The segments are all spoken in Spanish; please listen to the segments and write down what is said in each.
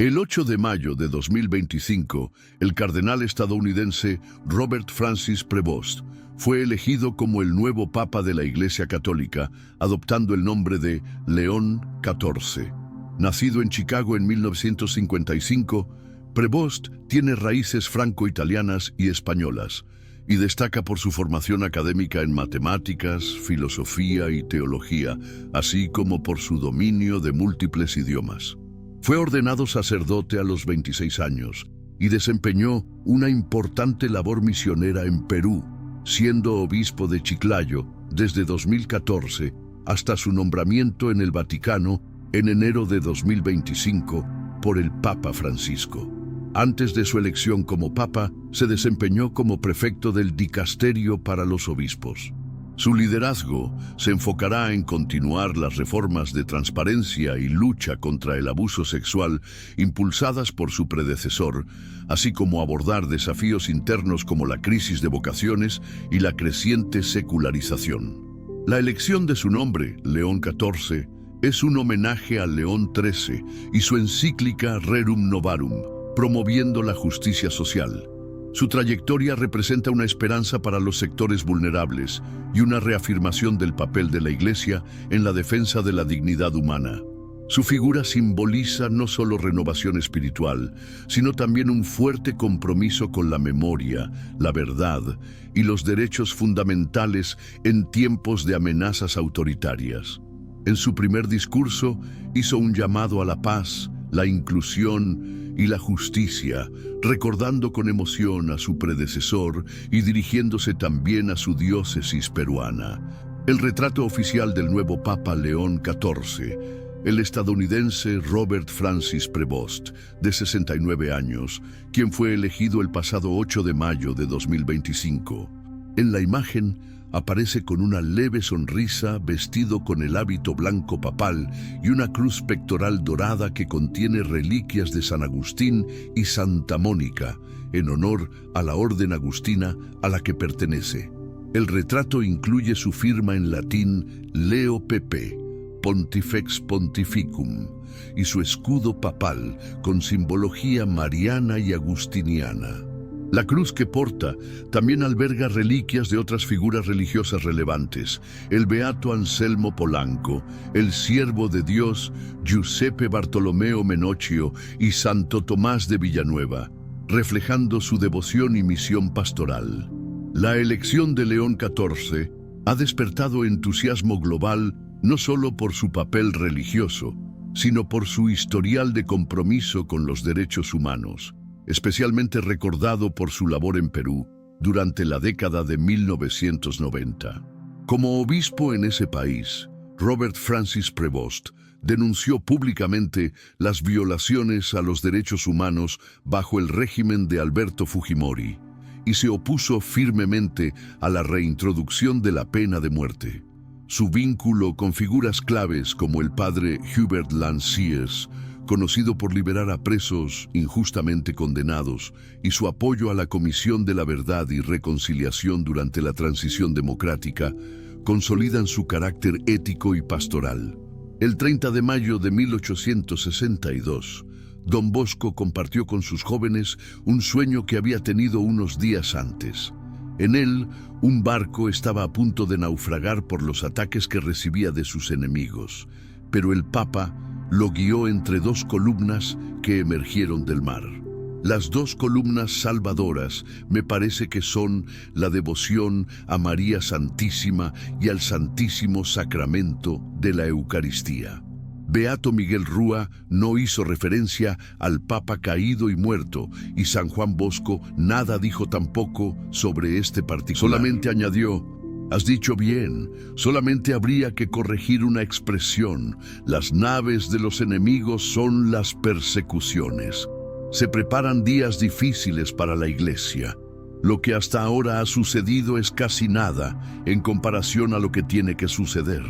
El 8 de mayo de 2025, el cardenal estadounidense Robert Francis Prevost fue elegido como el nuevo Papa de la Iglesia Católica, adoptando el nombre de León XIV. Nacido en Chicago en 1955, Prevost tiene raíces franco-italianas y españolas, y destaca por su formación académica en matemáticas, filosofía y teología, así como por su dominio de múltiples idiomas. Fue ordenado sacerdote a los 26 años y desempeñó una importante labor misionera en Perú, siendo obispo de Chiclayo desde 2014 hasta su nombramiento en el Vaticano en enero de 2025 por el Papa Francisco. Antes de su elección como Papa, se desempeñó como prefecto del Dicasterio para los Obispos. Su liderazgo se enfocará en continuar las reformas de transparencia y lucha contra el abuso sexual impulsadas por su predecesor, así como abordar desafíos internos como la crisis de vocaciones y la creciente secularización. La elección de su nombre, León XIV, es un homenaje a León XIII y su encíclica Rerum Novarum, promoviendo la justicia social. Su trayectoria representa una esperanza para los sectores vulnerables y una reafirmación del papel de la Iglesia en la defensa de la dignidad humana. Su figura simboliza no solo renovación espiritual, sino también un fuerte compromiso con la memoria, la verdad y los derechos fundamentales en tiempos de amenazas autoritarias. En su primer discurso hizo un llamado a la paz, la inclusión y la justicia, recordando con emoción a su predecesor y dirigiéndose también a su diócesis peruana. El retrato oficial del nuevo Papa León XIV, el estadounidense Robert Francis Prevost, de 69 años, quien fue elegido el pasado 8 de mayo de 2025. En la imagen, aparece con una leve sonrisa, vestido con el hábito blanco papal y una cruz pectoral dorada que contiene reliquias de San Agustín y Santa Mónica, en honor a la orden agustina a la que pertenece. El retrato incluye su firma en latín Leo PP, Pontifex Pontificum, y su escudo papal con simbología mariana y agustiniana. La cruz que porta también alberga reliquias de otras figuras religiosas relevantes: el beato Anselmo Polanco, el siervo de Dios Giuseppe Bartolomeo Menocchio y Santo Tomás de Villanueva, reflejando su devoción y misión pastoral. La elección de León XIV ha despertado entusiasmo global no solo por su papel religioso, sino por su historial de compromiso con los derechos humanos, especialmente recordado por su labor en Perú durante la década de 1990. Como obispo en ese país, Robert Francis Prevost denunció públicamente las violaciones a los derechos humanos bajo el régimen de Alberto Fujimori y se opuso firmemente a la reintroducción de la pena de muerte. Su vínculo con figuras claves como el padre Hubert Lanciers, conocido por liberar a presos injustamente condenados, y su apoyo a la Comisión de la Verdad y Reconciliación durante la transición democrática, consolidan su carácter ético y pastoral. El 30 de mayo de 1862, Don Bosco compartió con sus jóvenes un sueño que había tenido unos días antes. En él, un barco estaba a punto de naufragar por los ataques que recibía de sus enemigos, pero el Papa lo guió entre dos columnas que emergieron del mar. Las dos columnas salvadoras me parece que son la devoción a María Santísima y al Santísimo Sacramento de la Eucaristía. Beato Miguel Rúa no hizo referencia al Papa caído y muerto, y San Juan Bosco nada dijo tampoco sobre este particular. Solamente añadió: has dicho bien, solamente habría que corregir una expresión: las naves de los enemigos son las persecuciones. Se preparan días difíciles para la Iglesia. Lo que hasta ahora ha sucedido es casi nada en comparación a lo que tiene que suceder.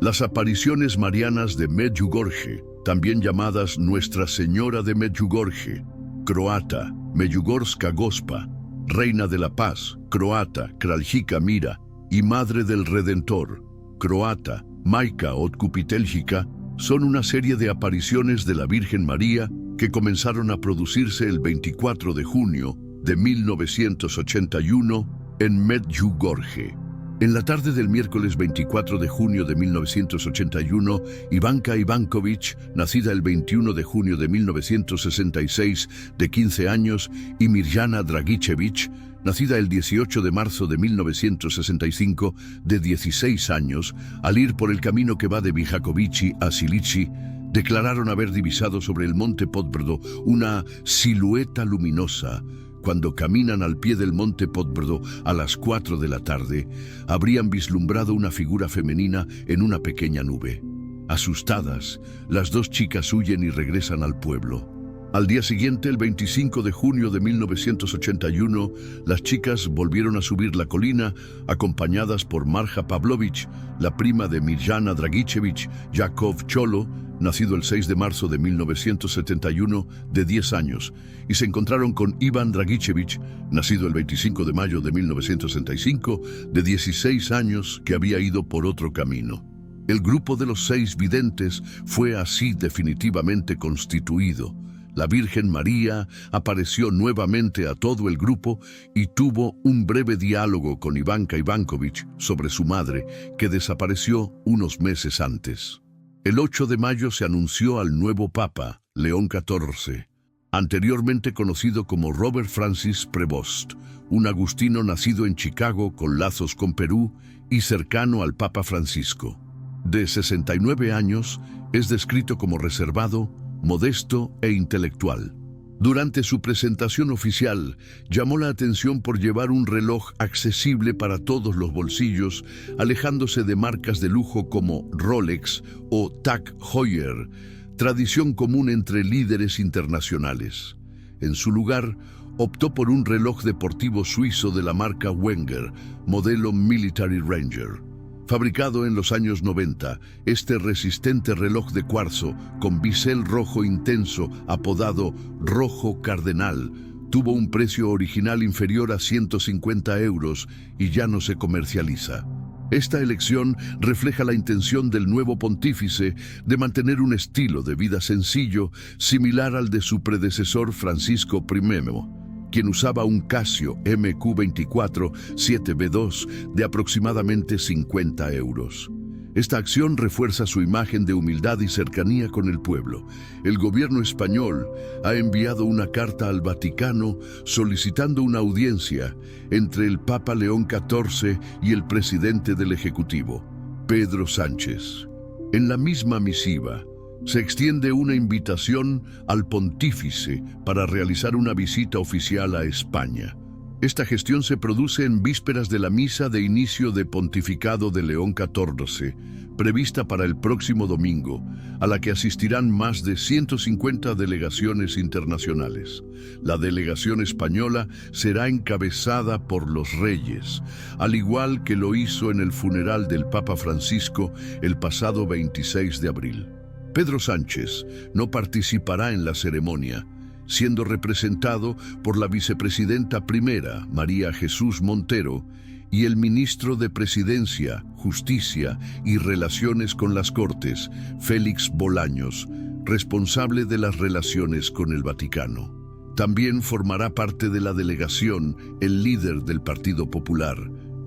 Las apariciones marianas de Medjugorje, también llamadas Nuestra Señora de Medjugorje, croata, Medjugorska Gospa, Reina de la Paz, croata, Kraljica Mira, y Madre del Redentor, croata, Majka Otkupiteljika, son una serie de apariciones de la Virgen María que comenzaron a producirse el 24 de junio de 1981 en Medjugorje. En la tarde del miércoles 24 de junio de 1981, Ivanka Ivanković, nacida el 21 de junio de 1966, de 15 años, y Mirjana Dragicevic, nacida el 18 de marzo de 1965, de 16 años, al ir por el camino que va de Bihaćkovići a Silići, declararon haber divisado sobre el monte Podbrdo una silueta luminosa. Cuando caminan al pie del monte Podbrdo a las 4 de la tarde, habrían vislumbrado una figura femenina en una pequeña nube. Asustadas, las dos chicas huyen y regresan al pueblo. Al día siguiente, el 25 de junio de 1981, las chicas volvieron a subir la colina, acompañadas por Marja Pavlović, la prima de Mirjana Dragicevic, Jakov Cholo, nacido el 6 de marzo de 1971, de 10 años, y se encontraron con Ivan Dragicevic, nacido el 25 de mayo de 1965, de 16 años, que había ido por otro camino. El grupo de los 6 videntes fue así definitivamente constituido. La Virgen María apareció nuevamente a todo el grupo y tuvo un breve diálogo con Ivanka Ivanković sobre su madre, que desapareció unos meses antes. El 8 de mayo se anunció al nuevo Papa, León XIV, anteriormente conocido como Robert Francis Prevost, un agustino nacido en Chicago con lazos con Perú y cercano al Papa Francisco. De 69 años, es descrito como reservado, modesto e intelectual. Durante su presentación oficial, llamó la atención por llevar un reloj accesible para todos los bolsillos, alejándose de marcas de lujo como Rolex o Tag Heuer, tradición común entre líderes internacionales. En su lugar, optó por un reloj deportivo suizo de la marca Wenger, modelo Military Ranger. Fabricado en los años 90, este resistente reloj de cuarzo con bisel rojo intenso, apodado Rojo Cardenal, tuvo un precio original inferior a 150 € y ya no se comercializa. Esta elección refleja la intención del nuevo pontífice de mantener un estilo de vida sencillo, similar al de su predecesor Francisco I, quien usaba un Casio MQ24 7B2 de aproximadamente 50 €. Esta acción refuerza su imagen de humildad y cercanía con el pueblo. El gobierno español ha enviado una carta al Vaticano solicitando una audiencia entre el Papa León XIV y el presidente del Ejecutivo, Pedro Sánchez. En la misma misiva, se extiende una invitación al pontífice para realizar una visita oficial a España. Esta gestión se produce en vísperas de la misa de inicio de pontificado de León XIV, prevista para el próximo domingo, a la que asistirán más de 150 delegaciones internacionales. La delegación española será encabezada por los reyes, al igual que lo hizo en el funeral del Papa Francisco el pasado 26 de abril. Pedro Sánchez no participará en la ceremonia, siendo representado por la vicepresidenta primera, María Jesús Montero, y el ministro de Presidencia, Justicia y Relaciones con las Cortes, Félix Bolaños, responsable de las relaciones con el Vaticano. También formará parte de la delegación el líder del Partido Popular,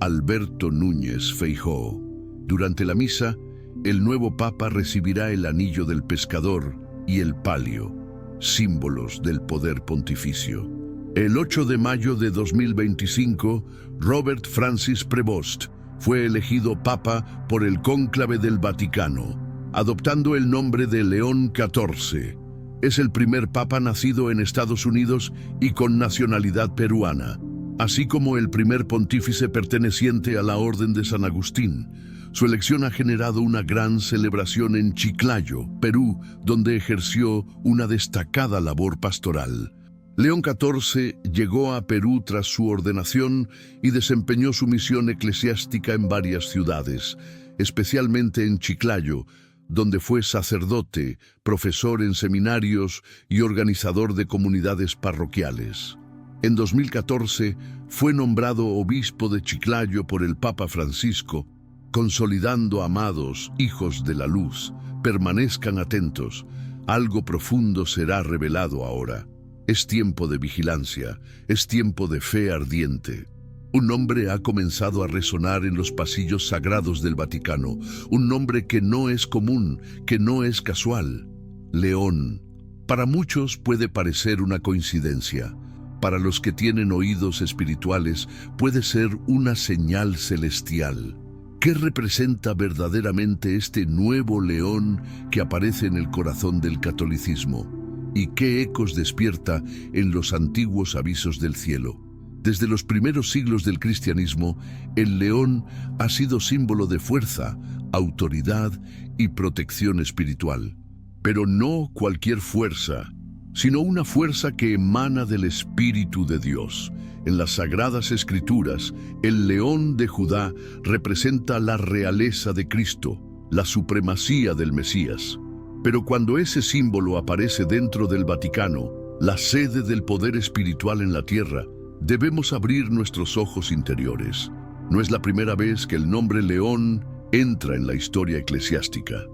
Alberto Núñez Feijóo. Durante la misa, el nuevo Papa recibirá el anillo del pescador y el palio, símbolos del poder pontificio. El 8 de mayo de 2025, Robert Francis Prevost fue elegido Papa por el Cónclave del Vaticano, adoptando el nombre de León XIV. Es el primer Papa nacido en Estados Unidos y con nacionalidad peruana, así como el primer pontífice perteneciente a la Orden de San Agustín. Su elección ha generado una gran celebración en Chiclayo, Perú, donde ejerció una destacada labor pastoral. León XIV llegó a Perú tras su ordenación y desempeñó su misión eclesiástica en varias ciudades, especialmente en Chiclayo, donde fue sacerdote, profesor en seminarios y organizador de comunidades parroquiales. En 2014 fue nombrado obispo de Chiclayo por el Papa Francisco, consolidando: amados hijos de la luz, permanezcan atentos. Algo profundo será revelado ahora. Es tiempo de vigilancia, es tiempo de fe ardiente. Un nombre ha comenzado a resonar en los pasillos sagrados del Vaticano, un nombre que no es común, que no es casual. León. Para muchos puede parecer una coincidencia. Para los que tienen oídos espirituales puede ser una señal celestial. ¿Qué representa verdaderamente este nuevo león que aparece en el corazón del catolicismo? ¿Y qué ecos despierta en los antiguos avisos del cielo? Desde los primeros siglos del cristianismo, el león ha sido símbolo de fuerza, autoridad y protección espiritual. Pero no cualquier fuerza, sino una fuerza que emana del Espíritu de Dios. En las Sagradas Escrituras, el león de Judá representa la realeza de Cristo, la supremacía del Mesías. Pero cuando ese símbolo aparece dentro del Vaticano, la sede del poder espiritual en la tierra, debemos abrir nuestros ojos interiores. No es la primera vez que el nombre león entra en la historia eclesiástica.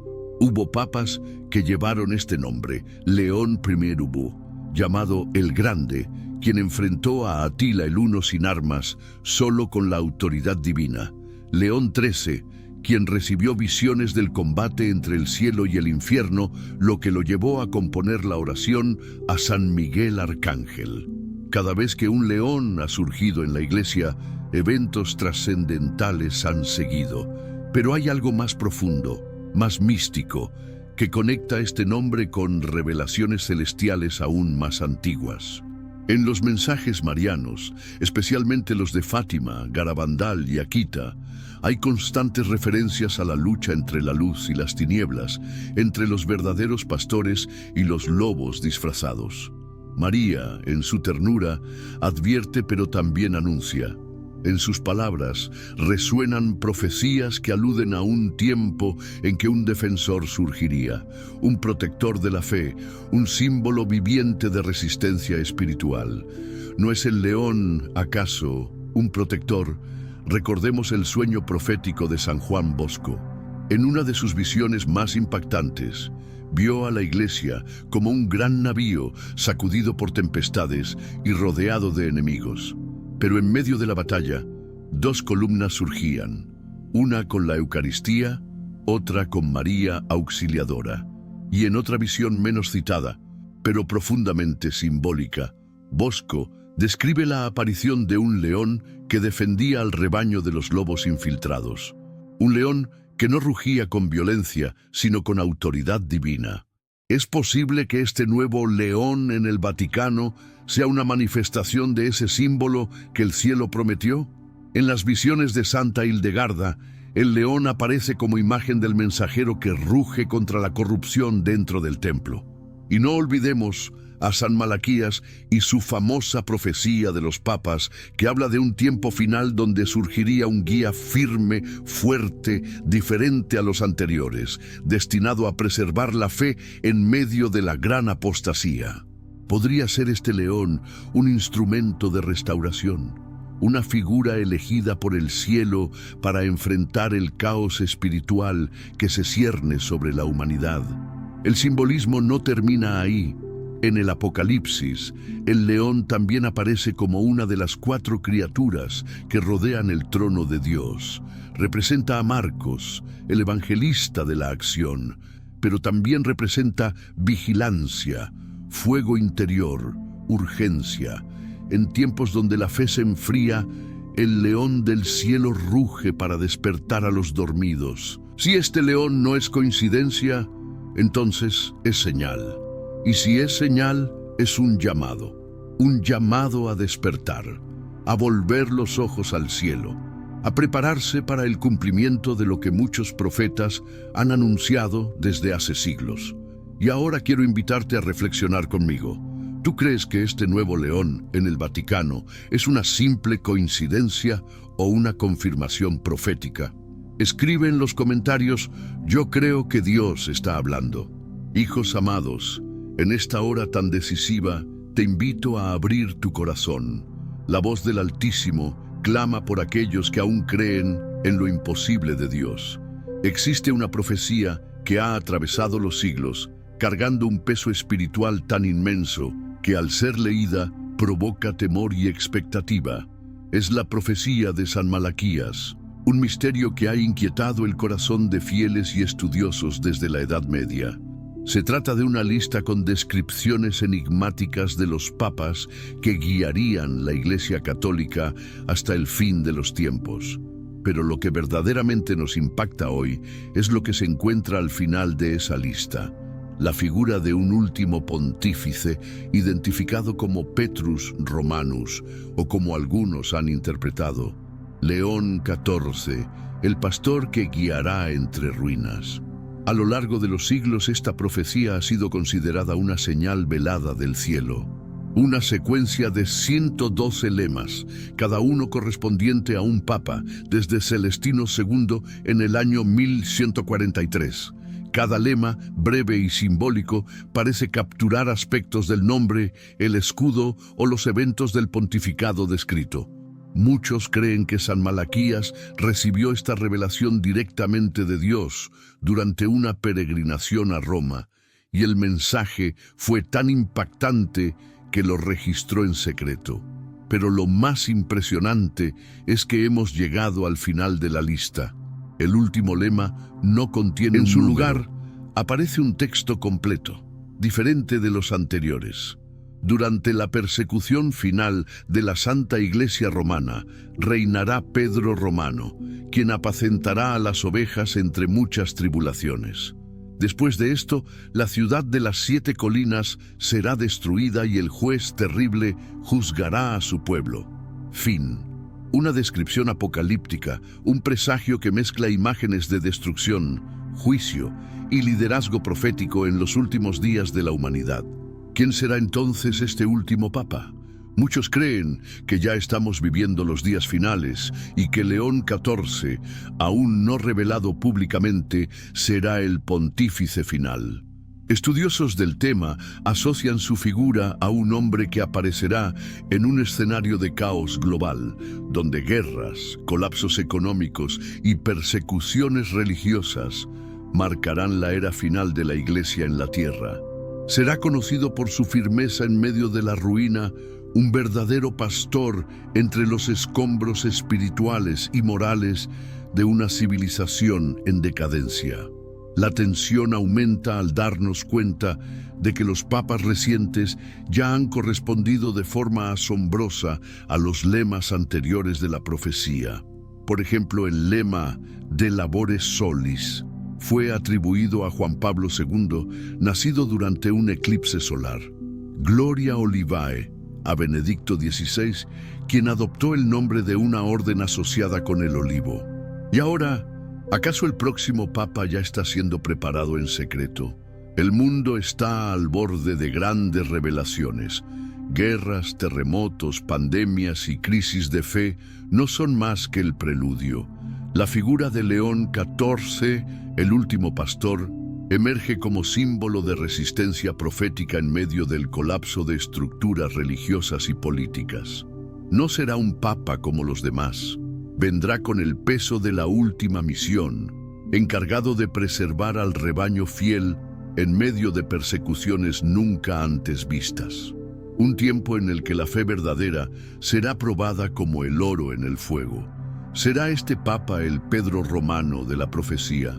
Hubo papas que llevaron este nombre, León I Hubo, llamado el Grande, quien enfrentó a Atila el Huno sin armas, solo con la autoridad divina. León XIII, quien recibió visiones del combate entre el cielo y el infierno, lo que lo llevó a componer la oración a San Miguel Arcángel. Cada vez que un león ha surgido en la iglesia, eventos trascendentales han seguido. Pero hay algo más profundo, más místico, que conecta este nombre con revelaciones celestiales aún más antiguas. En los mensajes marianos, especialmente los de Fátima, Garabandal y Akita, hay constantes referencias a la lucha entre la luz y las tinieblas, entre los verdaderos pastores y los lobos disfrazados. María, en su ternura, advierte pero también anuncia. En sus palabras resuenan profecías que aluden a un tiempo en que un defensor surgiría, un protector de la fe, un símbolo viviente de resistencia espiritual. ¿No es el león, acaso, un protector? Recordemos el sueño profético de San Juan Bosco. En una de sus visiones más impactantes, vio a la iglesia como un gran navío sacudido por tempestades y rodeado de enemigos. Pero en medio de la batalla, dos columnas surgían, una con la Eucaristía, otra con María Auxiliadora. Y en otra visión menos citada, pero profundamente simbólica, Bosco describe la aparición de un león que defendía al rebaño de los lobos infiltrados. Un león que no rugía con violencia, sino con autoridad divina. ¿Es posible que este nuevo león en el Vaticano sea una manifestación de ese símbolo que el cielo prometió? En las visiones de Santa Hildegarda, el león aparece como imagen del mensajero que ruge contra la corrupción dentro del templo. Y no olvidemos a San Malaquías y su famosa profecía de los papas, que habla de un tiempo final donde surgiría un guía firme, fuerte, diferente a los anteriores, destinado a preservar la fe en medio de la gran apostasía. ¿Podría ser este león un instrumento de restauración? Una figura elegida por el cielo para enfrentar el caos espiritual que se cierne sobre la humanidad. El simbolismo no termina ahí. En el Apocalipsis, el león también aparece como una de las 4 criaturas que rodean el trono de Dios. Representa a Marcos, el evangelista de la acción, pero también representa vigilancia, fuego interior, urgencia. En tiempos donde la fe se enfría, el león del cielo ruge para despertar a los dormidos. Si este león no es coincidencia, entonces es señal. Y si es señal, es un llamado a despertar, a volver los ojos al cielo, a prepararse para el cumplimiento de lo que muchos profetas han anunciado desde hace siglos. Y ahora quiero invitarte a reflexionar conmigo. ¿Tú crees que este nuevo león en el Vaticano es una simple coincidencia o una confirmación profética? Escribe en los comentarios: yo creo que Dios está hablando. Hijos amados, en esta hora tan decisiva, te invito a abrir tu corazón. La voz del Altísimo clama por aquellos que aún creen en lo imposible de Dios. Existe una profecía que ha atravesado los siglos, cargando un peso espiritual tan inmenso que al ser leída provoca temor y expectativa. Es la profecía de San Malaquías, un misterio que ha inquietado el corazón de fieles y estudiosos desde la Edad Media. Se trata de una lista con descripciones enigmáticas de los papas que guiarían la Iglesia Católica hasta el fin de los tiempos. Pero lo que verdaderamente nos impacta hoy es lo que se encuentra al final de esa lista: la figura de un último pontífice identificado como Petrus Romanus, o como algunos han interpretado, León XIV, el pastor que guiará entre ruinas. A lo largo de los siglos, esta profecía ha sido considerada una señal velada del cielo. Una secuencia de 112 lemas, cada uno correspondiente a un papa, desde Celestino II en el año 1143. Cada lema, breve y simbólico, parece capturar aspectos del nombre, el escudo o los eventos del pontificado descrito. Muchos creen que San Malaquías recibió esta revelación directamente de Dios durante una peregrinación a Roma, y el mensaje fue tan impactante que lo registró en secreto. Pero lo más impresionante es que hemos llegado al final de la lista. El último lema no contiene un número. En su lugar, aparece un texto completo, diferente de los anteriores. Durante la persecución final de la Santa Iglesia Romana, reinará Pedro Romano, quien apacentará a las ovejas entre muchas tribulaciones. Después de esto, la ciudad de las 7 colinas será destruida y el juez terrible juzgará a su pueblo. Fin. Una descripción apocalíptica, un presagio que mezcla imágenes de destrucción, juicio y liderazgo profético en los últimos días de la humanidad. ¿Quién será entonces este último papa? Muchos creen que ya estamos viviendo los días finales y que León XIV, aún no revelado públicamente, será el pontífice final. Estudiosos del tema asocian su figura a un hombre que aparecerá en un escenario de caos global, donde guerras, colapsos económicos y persecuciones religiosas marcarán la era final de la Iglesia en la tierra. Será conocido por su firmeza en medio de la ruina, un verdadero pastor entre los escombros espirituales y morales de una civilización en decadencia. La tensión aumenta al darnos cuenta de que los papas recientes ya han correspondido de forma asombrosa a los lemas anteriores de la profecía. Por ejemplo, el lema de Labores Solis fue atribuido a Juan Pablo II, nacido durante un eclipse solar. Gloria Olivae, a Benedicto XVI, quien adoptó el nombre de una orden asociada con el olivo. Y ahora, ¿acaso el próximo papa ya está siendo preparado en secreto? El mundo está al borde de grandes revelaciones. Guerras, terremotos, pandemias y crisis de fe no son más que el preludio. La figura de León XIV, el último pastor, emerge como símbolo de resistencia profética en medio del colapso de estructuras religiosas y políticas. No será un papa como los demás. Vendrá con el peso de la última misión, encargado de preservar al rebaño fiel en medio de persecuciones nunca antes vistas. Un tiempo en el que la fe verdadera será probada como el oro en el fuego. ¿Será este papa el Pedro Romano de la profecía?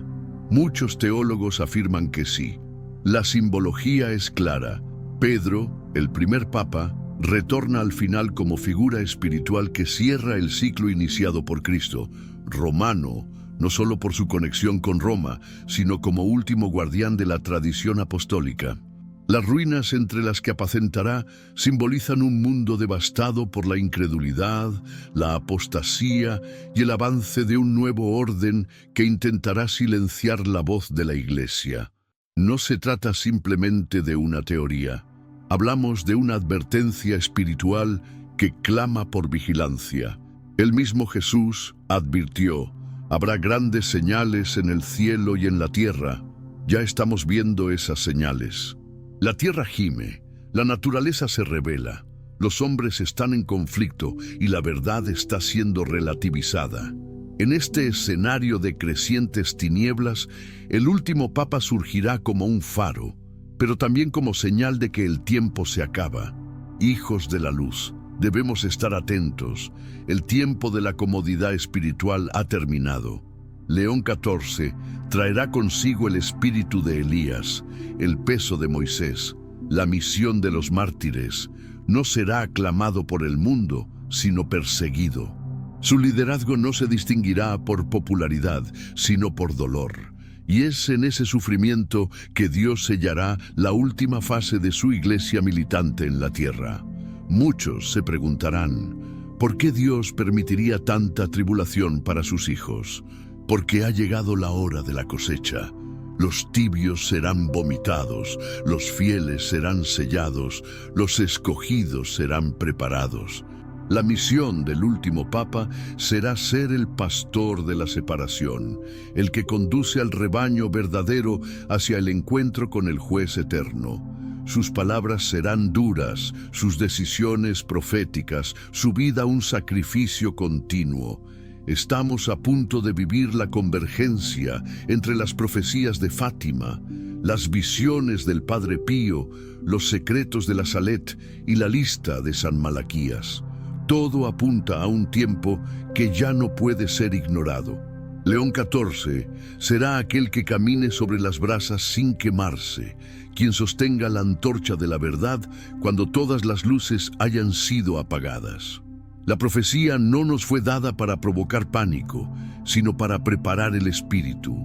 Muchos teólogos afirman que sí. La simbología es clara. Pedro, el primer papa, retorna al final como figura espiritual que cierra el ciclo iniciado por Cristo. Romano, no solo por su conexión con Roma, sino como último guardián de la tradición apostólica. Las ruinas entre las que apacentará simbolizan un mundo devastado por la incredulidad, la apostasía y el avance de un nuevo orden que intentará silenciar la voz de la Iglesia. No se trata simplemente de una teoría. Hablamos de una advertencia espiritual que clama por vigilancia. El mismo Jesús advirtió: habrá grandes señales en el cielo y en la tierra. Ya estamos viendo esas señales. La tierra gime, la naturaleza se revela, los hombres están en conflicto y la verdad está siendo relativizada. En este escenario de crecientes tinieblas, el último papa surgirá como un faro, pero también como señal de que el tiempo se acaba. Hijos de la luz, debemos estar atentos. El tiempo de la comodidad espiritual ha terminado. León XIV traerá consigo el espíritu de Elías, el peso de Moisés, la misión de los mártires. No será aclamado por el mundo, sino perseguido. Su liderazgo no se distinguirá por popularidad, sino por dolor. Y es en ese sufrimiento que Dios sellará la última fase de su iglesia militante en la tierra. Muchos se preguntarán, ¿por qué Dios permitiría tanta tribulación para sus hijos? Porque ha llegado la hora de la cosecha. Los tibios serán vomitados, los fieles serán sellados, los escogidos serán preparados. La misión del último papa será ser el pastor de la separación, el que conduce al rebaño verdadero hacia el encuentro con el juez eterno. Sus palabras serán duras, sus decisiones proféticas, su vida un sacrificio continuo. Estamos a punto de vivir la convergencia entre las profecías de Fátima, las visiones del Padre Pío, los secretos de la Salet y la lista de San Malaquías. Todo apunta a un tiempo que ya no puede ser ignorado. León XIV será aquel que camine sobre las brasas sin quemarse, quien sostenga la antorcha de la verdad cuando todas las luces hayan sido apagadas. La profecía no nos fue dada para provocar pánico, sino para preparar el espíritu.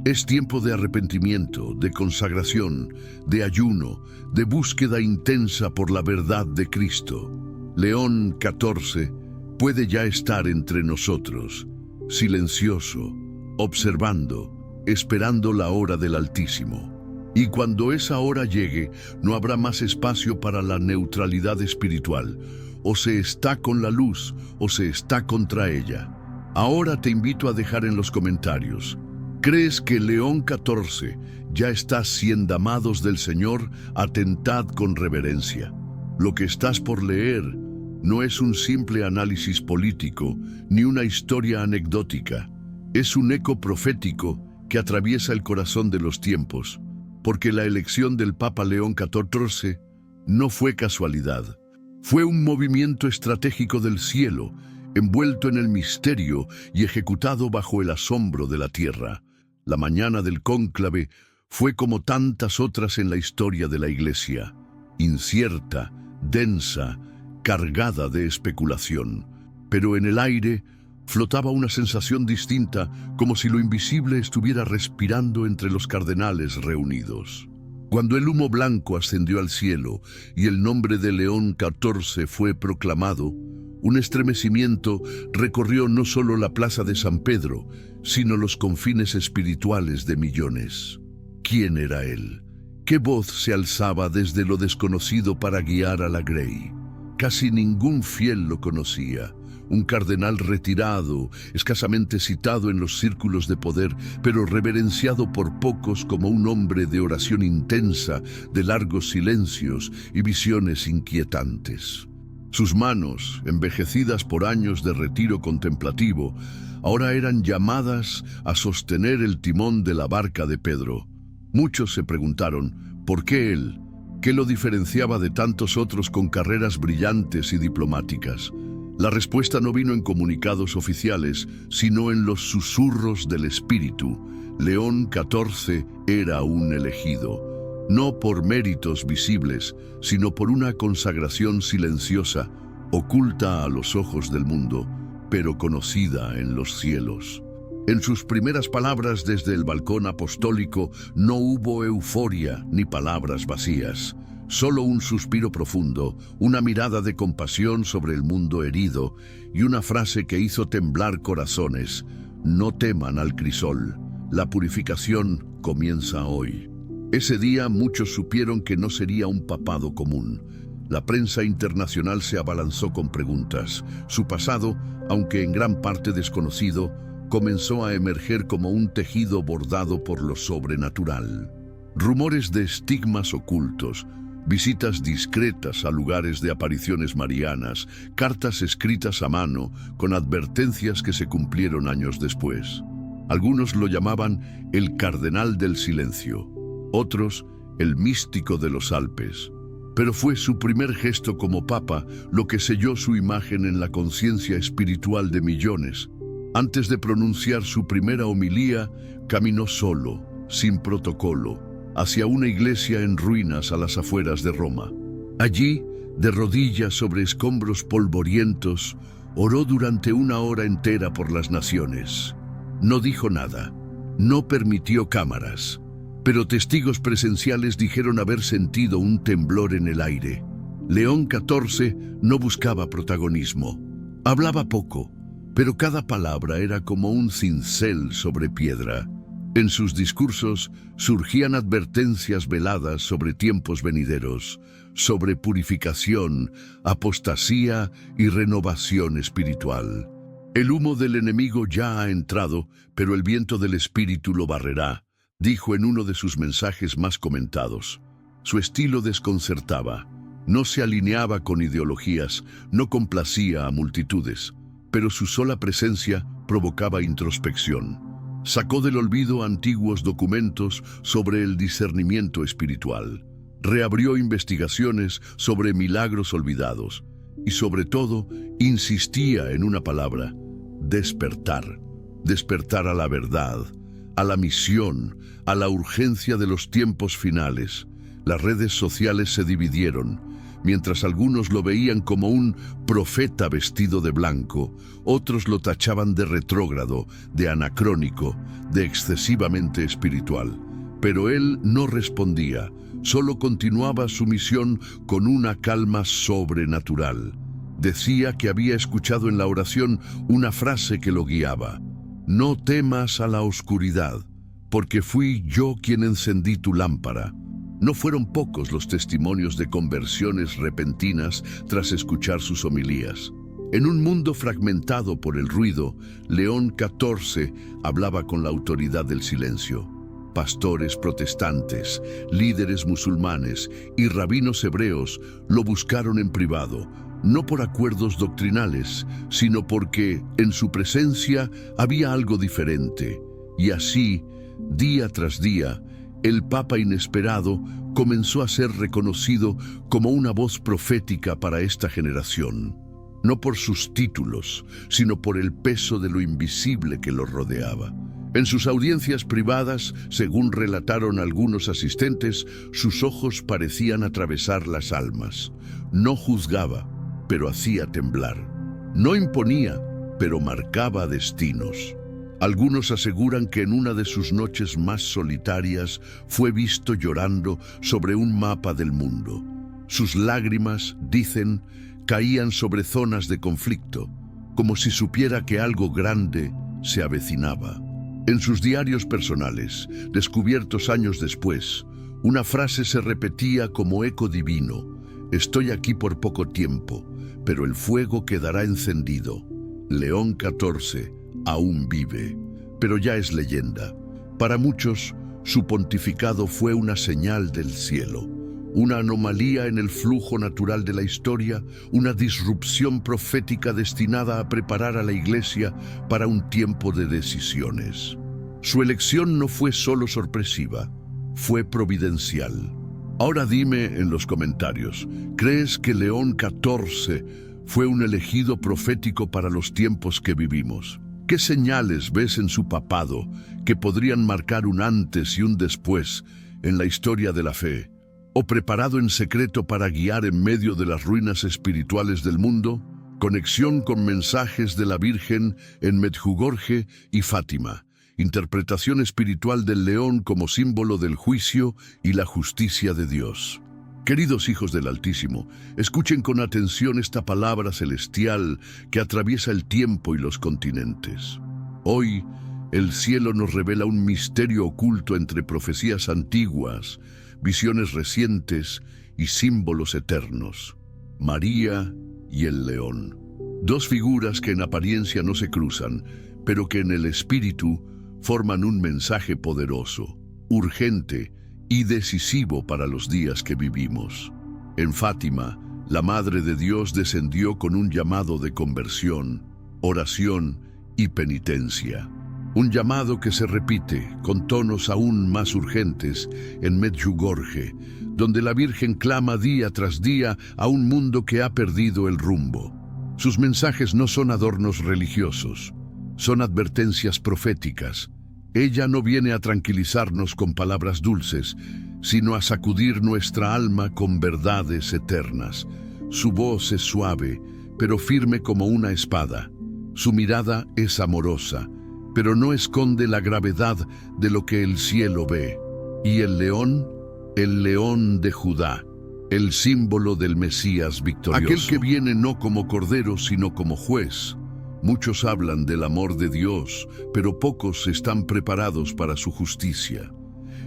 Es tiempo de arrepentimiento, de consagración, de ayuno, de búsqueda intensa por la verdad de Cristo. León XIV puede ya estar entre nosotros, silencioso, observando, esperando la hora del Altísimo. Y cuando esa hora llegue, no habrá más espacio para la neutralidad espiritual. O se está con la luz, o se está contra ella. Ahora te invito a dejar en los comentarios, ¿crees que León XIV ya está siendo amados del Señor? Atentad con reverencia. Lo que estás por leer no es un simple análisis político ni una historia anecdótica. Es un eco profético que atraviesa el corazón de los tiempos, porque la elección del Papa León XIV no fue casualidad. Fue un movimiento estratégico del cielo, envuelto en el misterio y ejecutado bajo el asombro de la tierra. La mañana del cónclave fue como tantas otras en la historia de la Iglesia, incierta, densa, cargada de especulación. Pero en el aire flotaba una sensación distinta, como si lo invisible estuviera respirando entre los cardenales reunidos. Cuando el humo blanco ascendió al cielo y el nombre de León XIV fue proclamado, un estremecimiento recorrió no solo la plaza de San Pedro, sino los confines espirituales de millones. ¿Quién era él? ¿Qué voz se alzaba desde lo desconocido para guiar a la Grey? Casi ningún fiel lo conocía. Un cardenal retirado, escasamente citado en los círculos de poder, pero reverenciado por pocos como un hombre de oración intensa, de largos silencios y visiones inquietantes. Sus manos, envejecidas por años de retiro contemplativo, ahora eran llamadas a sostener el timón de la barca de Pedro. Muchos se preguntaron, ¿por qué él? ¿Qué lo diferenciaba de tantos otros con carreras brillantes y diplomáticas? La respuesta no vino en comunicados oficiales, sino en los susurros del espíritu. León XIV era un elegido, no por méritos visibles, sino por una consagración silenciosa, oculta a los ojos del mundo, pero conocida en los cielos. En sus primeras palabras desde el balcón apostólico no hubo euforia ni palabras vacías. Solo un suspiro profundo, una mirada de compasión sobre el mundo herido y una frase que hizo temblar corazones. No teman al crisol, la purificación comienza hoy. Ese día muchos supieron que no sería un papado común. La prensa internacional se abalanzó con preguntas. Su pasado, aunque en gran parte desconocido, comenzó a emerger como un tejido bordado por lo sobrenatural. Rumores de estigmas ocultos, visitas discretas a lugares de apariciones marianas, cartas escritas a mano con advertencias que se cumplieron años después. Algunos lo llamaban el Cardenal del Silencio, otros el místico de los Alpes. Pero fue su primer gesto como papa lo que selló su imagen en la conciencia espiritual de millones. Antes de pronunciar su primera homilía, caminó solo, sin protocolo, hacia una iglesia en ruinas a las afueras de Roma. Allí, de rodillas sobre escombros polvorientos, oró durante 1 hora entera por las naciones. No dijo nada, no permitió cámaras, pero testigos presenciales dijeron haber sentido un temblor en el aire. León XIV no buscaba protagonismo. Hablaba poco, pero cada palabra era como un cincel sobre piedra. En sus discursos surgían advertencias veladas sobre tiempos venideros, sobre purificación, apostasía y renovación espiritual. El humo del enemigo ya ha entrado, pero el viento del Espíritu lo barrerá, dijo en uno de sus mensajes más comentados. Su estilo desconcertaba. No se alineaba con ideologías, no complacía a multitudes, pero su sola presencia provocaba introspección. Sacó del olvido antiguos documentos sobre el discernimiento espiritual. Reabrió investigaciones sobre milagros olvidados y, sobre todo, insistía en una palabra: despertar. Despertar a la verdad, a la misión, a la urgencia de los tiempos finales. Las redes sociales se dividieron. Mientras algunos lo veían como un profeta vestido de blanco, otros lo tachaban de retrógrado, de anacrónico, de excesivamente espiritual. Pero él no respondía, solo continuaba su misión con una calma sobrenatural. Decía que había escuchado en la oración una frase que lo guiaba: no temas a la oscuridad, porque fui yo quien encendí tu lámpara. No fueron pocos los testimonios de conversiones repentinas tras escuchar sus homilías. En un mundo fragmentado por el ruido, León XIV hablaba con la autoridad del silencio. Pastores protestantes, líderes musulmanes y rabinos hebreos lo buscaron en privado, no por acuerdos doctrinales, sino porque en su presencia había algo diferente. Y así, día tras día, el Papa inesperado comenzó a ser reconocido como una voz profética para esta generación, no por sus títulos, sino por el peso de lo invisible que lo rodeaba. En sus audiencias privadas, según relataron algunos asistentes, sus ojos parecían atravesar las almas. No juzgaba, pero hacía temblar. No imponía, pero marcaba destinos. Algunos aseguran que en una de sus noches más solitarias fue visto llorando sobre un mapa del mundo. Sus lágrimas, dicen, caían sobre zonas de conflicto, como si supiera que algo grande se avecinaba. En sus diarios personales, descubiertos años después, una frase se repetía como eco divino: estoy aquí por poco tiempo, pero el fuego quedará encendido. León XIV aún vive, pero ya es leyenda. Para muchos, su pontificado fue una señal del cielo, una anomalía en el flujo natural de la historia, una disrupción profética destinada a preparar a la Iglesia para un tiempo de decisiones. Su elección no fue solo sorpresiva, fue providencial. Ahora dime en los comentarios, ¿crees que León XIV fue un elegido profético para los tiempos que vivimos? ¿Qué señales ves en su papado que podrían marcar un antes y un después en la historia de la fe? ¿O preparado en secreto para guiar en medio de las ruinas espirituales del mundo? Conexión con mensajes de la Virgen en Medjugorje y Fátima. Interpretación espiritual del león como símbolo del juicio y la justicia de Dios. Queridos hijos del Altísimo, escuchen con atención esta palabra celestial que atraviesa el tiempo y los continentes. Hoy, el cielo nos revela un misterio oculto entre profecías antiguas, visiones recientes y símbolos eternos. María y el león. Dos figuras que en apariencia no se cruzan, pero que en el espíritu forman un mensaje poderoso, urgente y decisivo para los días que vivimos. En Fátima, la Madre de Dios descendió con un llamado de conversión, oración y penitencia. Un llamado que se repite, con tonos aún más urgentes, en Medjugorje, donde la Virgen clama día tras día a un mundo que ha perdido el rumbo. Sus mensajes no son adornos religiosos, son advertencias proféticas. Ella no viene a tranquilizarnos con palabras dulces, sino a sacudir nuestra alma con verdades eternas. Su voz es suave, pero firme como una espada. Su mirada es amorosa, pero no esconde la gravedad de lo que el cielo ve. Y el león de Judá, el símbolo del Mesías victorioso. Aquel que viene no como cordero, sino como juez. Muchos hablan del amor de Dios, pero pocos están preparados para su justicia.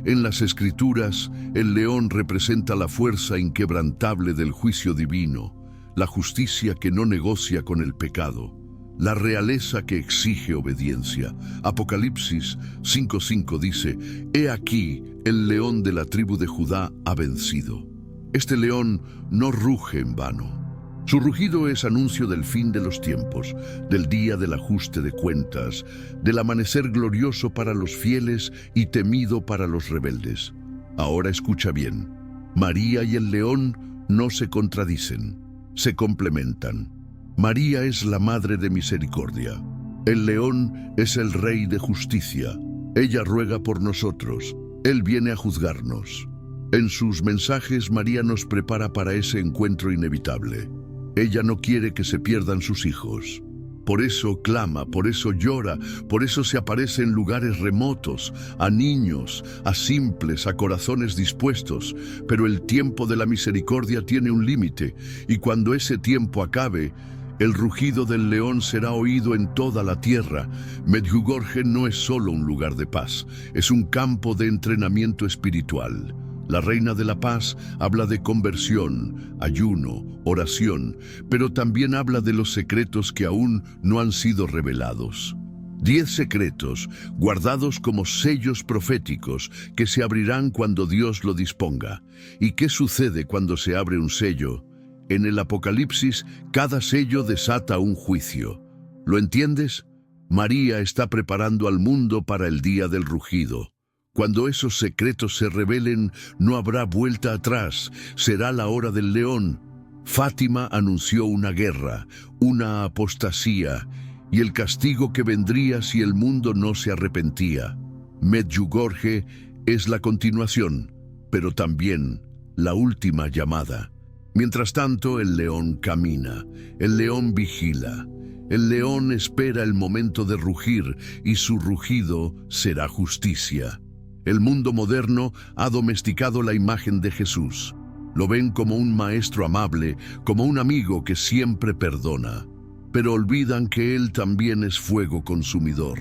En las Escrituras, el león representa la fuerza inquebrantable del juicio divino, la justicia que no negocia con el pecado, la realeza que exige obediencia. Apocalipsis 5:5 dice: «He aquí, el león de la tribu de Judá ha vencido». Este león no ruge en vano. Su rugido es anuncio del fin de los tiempos, del día del ajuste de cuentas, del amanecer glorioso para los fieles y temido para los rebeldes. Ahora escucha bien. María y el león no se contradicen, se complementan. María es la Madre de Misericordia. El león es el Rey de Justicia. Ella ruega por nosotros. Él viene a juzgarnos. En sus mensajes, María nos prepara para ese encuentro inevitable. Ella no quiere que se pierdan sus hijos. Por eso clama, por eso llora, por eso se aparece en lugares remotos, a niños, a simples, a corazones dispuestos. Pero el tiempo de la misericordia tiene un límite, y cuando ese tiempo acabe, el rugido del león será oído en toda la tierra. Medjugorje no es solo un lugar de paz, es un campo de entrenamiento espiritual. La Reina de la Paz habla de conversión, ayuno, oración, pero también habla de los secretos que aún no han sido revelados. 10 secretos guardados como sellos proféticos que se abrirán cuando Dios lo disponga. ¿Y qué sucede cuando se abre un sello? En el Apocalipsis, cada sello desata un juicio. ¿Lo entiendes? María está preparando al mundo para el día del rugido. Cuando esos secretos se revelen, no habrá vuelta atrás. Será la hora del león. Fátima anunció una guerra, una apostasía, y el castigo que vendría si el mundo no se arrepentía. Medjugorje es la continuación, pero también la última llamada. Mientras tanto, el león camina, el león vigila. El león espera el momento de rugir, y su rugido será justicia. El mundo moderno ha domesticado la imagen de Jesús. Lo ven como un maestro amable, como un amigo que siempre perdona. Pero olvidan que Él también es fuego consumidor.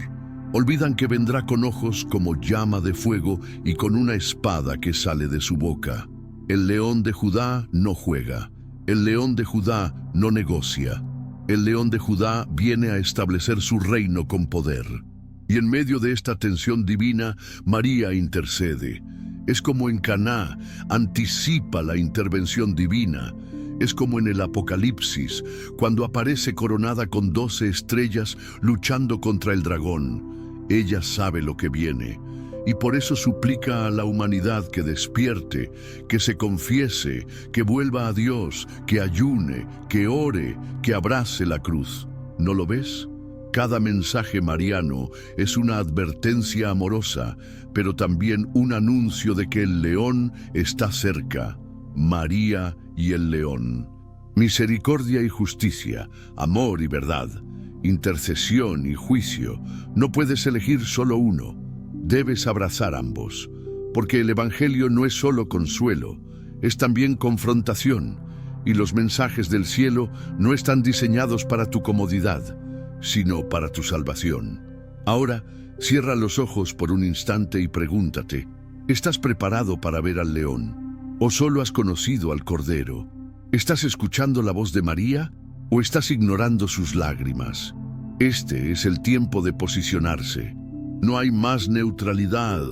Olvidan que vendrá con ojos como llama de fuego y con una espada que sale de su boca. El león de Judá no juega. El león de Judá no negocia. El león de Judá viene a establecer su reino con poder. Y en medio de esta tensión divina, María intercede. Es como en Caná, anticipa la intervención divina. Es como en el Apocalipsis, cuando aparece coronada con 12 estrellas luchando contra el dragón. Ella sabe lo que viene, y por eso suplica a la humanidad que despierte, que se confiese, que vuelva a Dios, que ayune, que ore, que abrace la cruz. ¿No lo ves? Cada mensaje mariano es una advertencia amorosa, pero también un anuncio de que el león está cerca. María y el león. Misericordia y justicia, amor y verdad, intercesión y juicio. No puedes elegir solo uno. Debes abrazar ambos, porque el Evangelio no es solo consuelo, es también confrontación, y los mensajes del cielo no están diseñados para tu comodidad, sino para tu salvación. Ahora, cierra los ojos por un instante y pregúntate, ¿estás preparado para ver al león? ¿O solo has conocido al cordero? ¿Estás escuchando la voz de María o estás ignorando sus lágrimas? Este es el tiempo de posicionarse. No hay más neutralidad.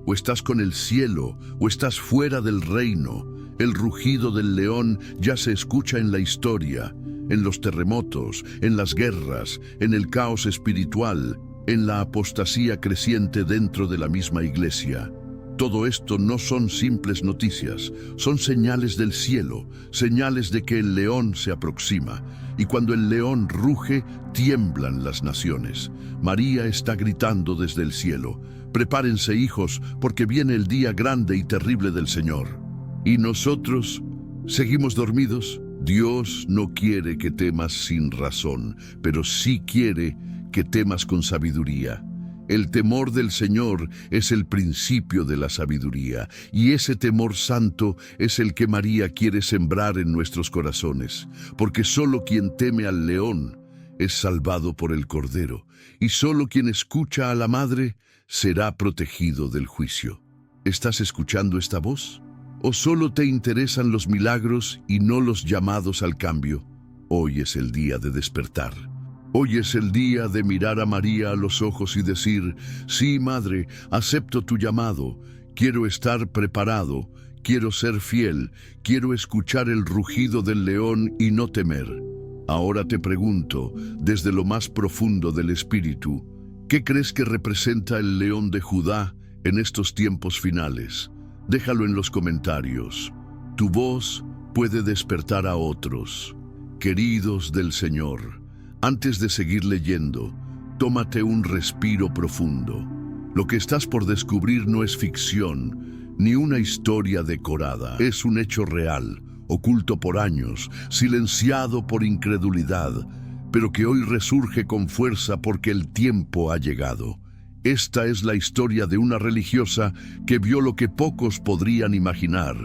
O estás con el cielo o estás fuera del reino. El rugido del león ya se escucha en la historia, en los terremotos, en las guerras, en el caos espiritual. en la apostasía creciente dentro de la misma iglesia. Todo esto no son simples noticias, son señales del cielo, señales de que el león se aproxima. Y cuando el león ruge, tiemblan las naciones. María está gritando desde el cielo: prepárense, hijos, porque viene el día grande y terrible del Señor. ¿Y nosotros seguimos dormidos? Dios no quiere que temas sin razón, pero sí quiere que temas con sabiduría. El temor del Señor es el principio de la sabiduría, y ese temor santo es el que María quiere sembrar en nuestros corazones, porque solo quien teme al león es salvado por el Cordero, y solo quien escucha a la Madre será protegido del juicio. ¿Estás escuchando esta voz? ¿O solo te interesan los milagros y no los llamados al cambio? Hoy es el día de despertar. Hoy es el día de mirar a María a los ojos y decir: sí, Madre, acepto tu llamado, quiero estar preparado, quiero ser fiel, quiero escuchar el rugido del león y no temer. Ahora te pregunto, desde lo más profundo del espíritu, ¿qué crees que representa el león de Judá en estos tiempos finales? Déjalo en los comentarios. Tu voz puede despertar a otros. Queridos del Señor, antes de seguir leyendo, tómate un respiro profundo. Lo que estás por descubrir no es ficción, ni una historia decorada. Es un hecho real, oculto por años, silenciado por incredulidad, pero que hoy resurge con fuerza porque el tiempo ha llegado. Esta es la historia de una religiosa que vio lo que pocos podrían imaginar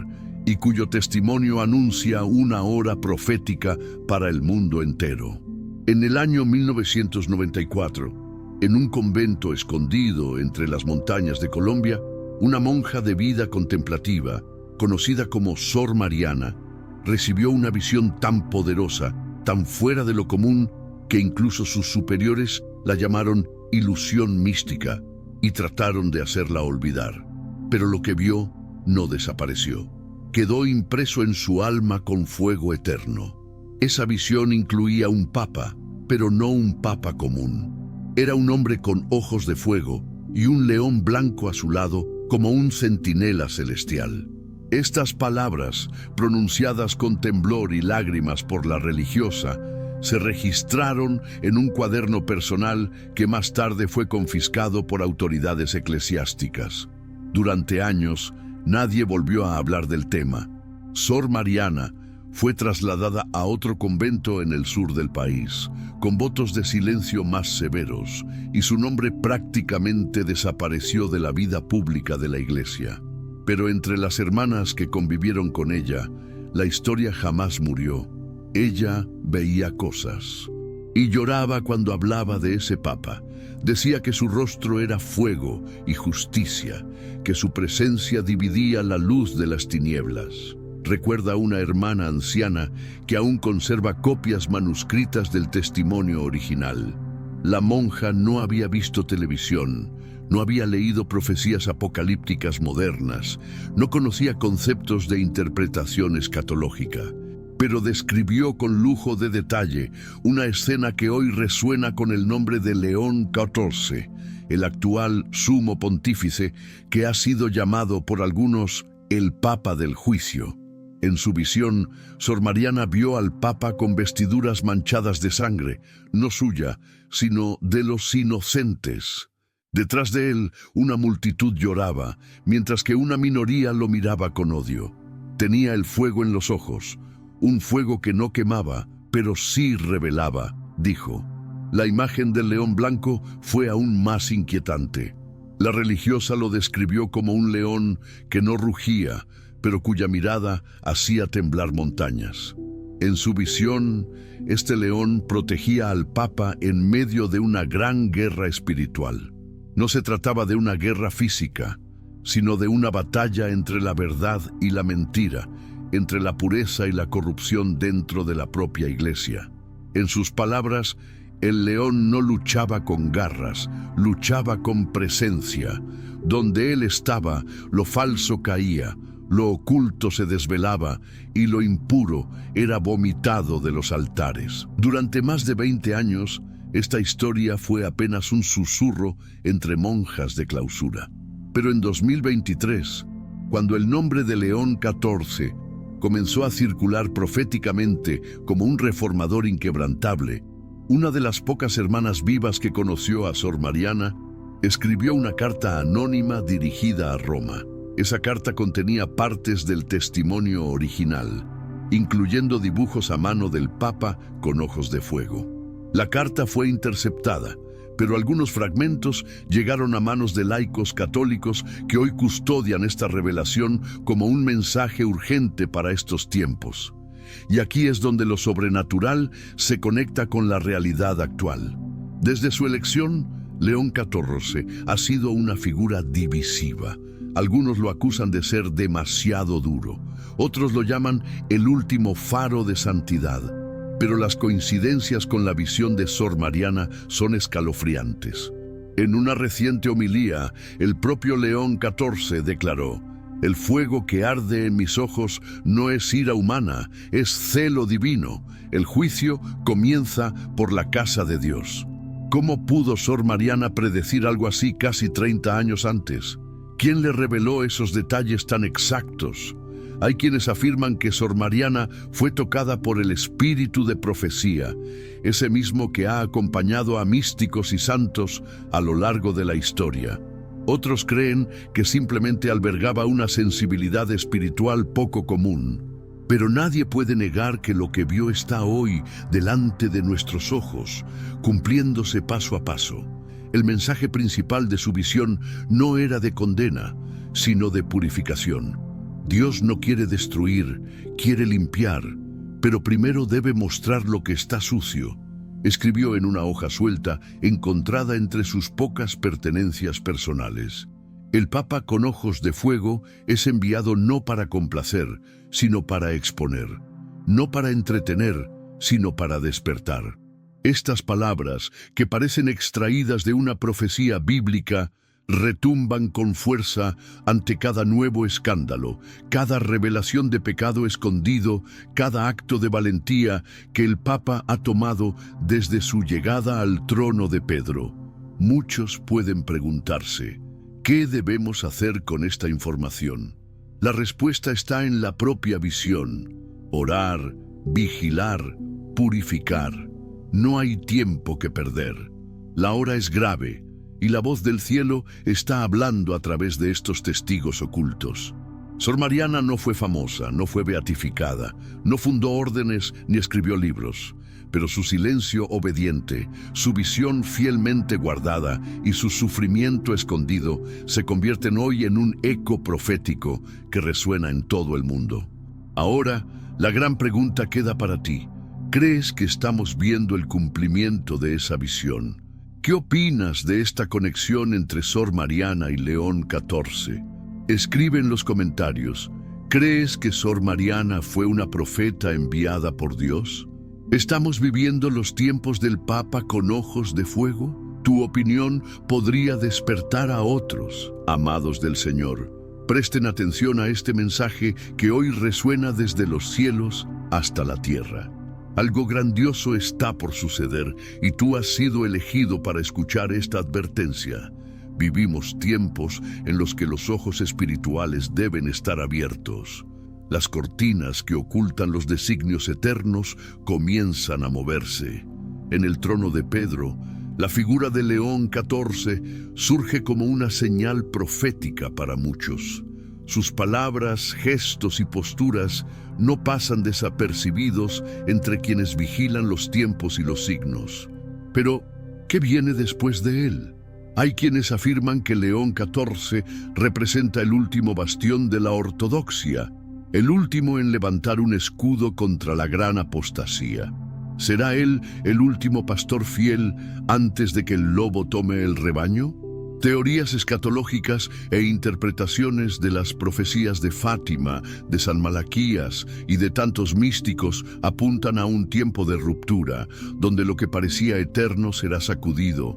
y cuyo testimonio anuncia una hora profética para el mundo entero. En el año 1994, en un convento escondido entre las montañas de Colombia, una monja de vida contemplativa, conocida como Sor Mariana, recibió una visión tan poderosa, tan fuera de lo común, que incluso sus superiores la llamaron ilusión mística y trataron de hacerla olvidar. Pero lo que vio no desapareció. Quedó impreso en su alma con fuego eterno. Esa visión incluía un papa, pero no un papa común. Era un hombre con ojos de fuego y un león blanco a su lado como un centinela celestial. Estas palabras, pronunciadas con temblor y lágrimas por la religiosa, se registraron en un cuaderno personal que más tarde fue confiscado por autoridades eclesiásticas. Durante años, nadie volvió a hablar del tema. Sor Mariana fue trasladada a otro convento en el sur del país, con votos de silencio más severos, y su nombre prácticamente desapareció de la vida pública de la iglesia. Pero entre las hermanas que convivieron con ella, la historia jamás murió. Ella veía cosas y lloraba cuando hablaba de ese papa. Decía que su rostro era fuego y justicia, que su presencia dividía la luz de las tinieblas. Recuerda a una hermana anciana que aún conserva copias manuscritas del testimonio original. La monja no había visto televisión, no había leído profecías apocalípticas modernas, no conocía conceptos de interpretación escatológica, pero describió con lujo de detalle una escena que hoy resuena con el nombre de León XIV, el actual sumo pontífice que ha sido llamado por algunos el Papa del Juicio. En su visión, Sor Mariana vio al Papa con vestiduras manchadas de sangre, no suya, sino de los inocentes. Detrás de él, una multitud lloraba, mientras que una minoría lo miraba con odio. Tenía el fuego en los ojos, un fuego que no quemaba, pero sí revelaba, dijo. La imagen del león blanco fue aún más inquietante. La religiosa lo describió como un león que no rugía, pero cuya mirada hacía temblar montañas. En su visión, este león protegía al Papa en medio de una gran guerra espiritual. No se trataba de una guerra física, sino de una batalla entre la verdad y la mentira, entre la pureza y la corrupción dentro de la propia iglesia. En sus palabras, el león no luchaba con garras, luchaba con presencia. Donde él estaba, lo falso caía, lo oculto se desvelaba y lo impuro era vomitado de los altares. Durante más de 20 años, esta historia fue apenas un susurro entre monjas de clausura. Pero en 2023, cuando el nombre de León XIV comenzó a circular proféticamente como un reformador inquebrantable, una de las pocas hermanas vivas que conoció a Sor Mariana escribió una carta anónima dirigida a Roma. Esa carta contenía partes del testimonio original, incluyendo dibujos a mano del Papa con ojos de fuego. La carta fue interceptada, pero algunos fragmentos llegaron a manos de laicos católicos que hoy custodian esta revelación como un mensaje urgente para estos tiempos. Y aquí es donde lo sobrenatural se conecta con la realidad actual. Desde su elección, León XIV ha sido una figura divisiva. Algunos lo acusan de ser demasiado duro, otros lo llaman el último faro de santidad. Pero las coincidencias con la visión de Sor Mariana son escalofriantes. En una reciente homilía, el propio León XIV declaró: «El fuego que arde en mis ojos no es ira humana, es celo divino. El juicio comienza por la casa de Dios». ¿Cómo pudo Sor Mariana predecir algo así casi 30 años antes? ¿Quién le reveló esos detalles tan exactos? Hay quienes afirman que Sor Mariana fue tocada por el espíritu de profecía, ese mismo que ha acompañado a místicos y santos a lo largo de la historia. Otros creen que simplemente albergaba una sensibilidad espiritual poco común. Pero nadie puede negar que lo que vio está hoy delante de nuestros ojos, cumpliéndose paso a paso. El mensaje principal de su visión no era de condena, sino de purificación. Dios no quiere destruir, quiere limpiar, pero primero debe mostrar lo que está sucio. Escribió en una hoja suelta, encontrada entre sus pocas pertenencias personales: «El Papa con ojos de fuego es enviado no para complacer, sino para exponer, no para entretener, sino para despertar». Estas palabras, que parecen extraídas de una profecía bíblica, retumban con fuerza ante cada nuevo escándalo, cada revelación de pecado escondido, cada acto de valentía que el Papa ha tomado desde su llegada al trono de Pedro. Muchos pueden preguntarse: ¿qué debemos hacer con esta información? La respuesta está en la propia visión: orar, vigilar, purificar. No hay tiempo que perder. La hora es grave, y la voz del cielo está hablando a través de estos testigos ocultos. Sor Mariana no fue famosa, no fue beatificada, no fundó órdenes ni escribió libros, pero su silencio obediente, su visión fielmente guardada y su sufrimiento escondido se convierten hoy en un eco profético que resuena en todo el mundo. Ahora, la gran pregunta queda para ti. ¿Crees que estamos viendo el cumplimiento de esa visión? ¿Qué opinas de esta conexión entre Sor Mariana y León XIV? Escribe en los comentarios: ¿crees que Sor Mariana fue una profeta enviada por Dios? ¿Estamos viviendo los tiempos del Papa con ojos de fuego? Tu opinión podría despertar a otros. Amados del Señor, presten atención a este mensaje que hoy resuena desde los cielos hasta la tierra. Algo grandioso está por suceder y tú has sido elegido para escuchar esta advertencia. Vivimos tiempos en los que los ojos espirituales deben estar abiertos. Las cortinas que ocultan los designios eternos comienzan a moverse. En el trono de Pedro, la figura de León XIV surge como una señal profética para muchos. Sus palabras, gestos y posturas no pasan desapercibidos entre quienes vigilan los tiempos y los signos. Pero, ¿qué viene después de él? Hay quienes afirman que León XIV representa el último bastión de la ortodoxia, el último en levantar un escudo contra la gran apostasía. ¿Será él el último pastor fiel antes de que el lobo tome el rebaño? Teorías escatológicas e interpretaciones de las profecías de Fátima, de San Malaquías y de tantos místicos apuntan a un tiempo de ruptura, donde lo que parecía eterno será sacudido,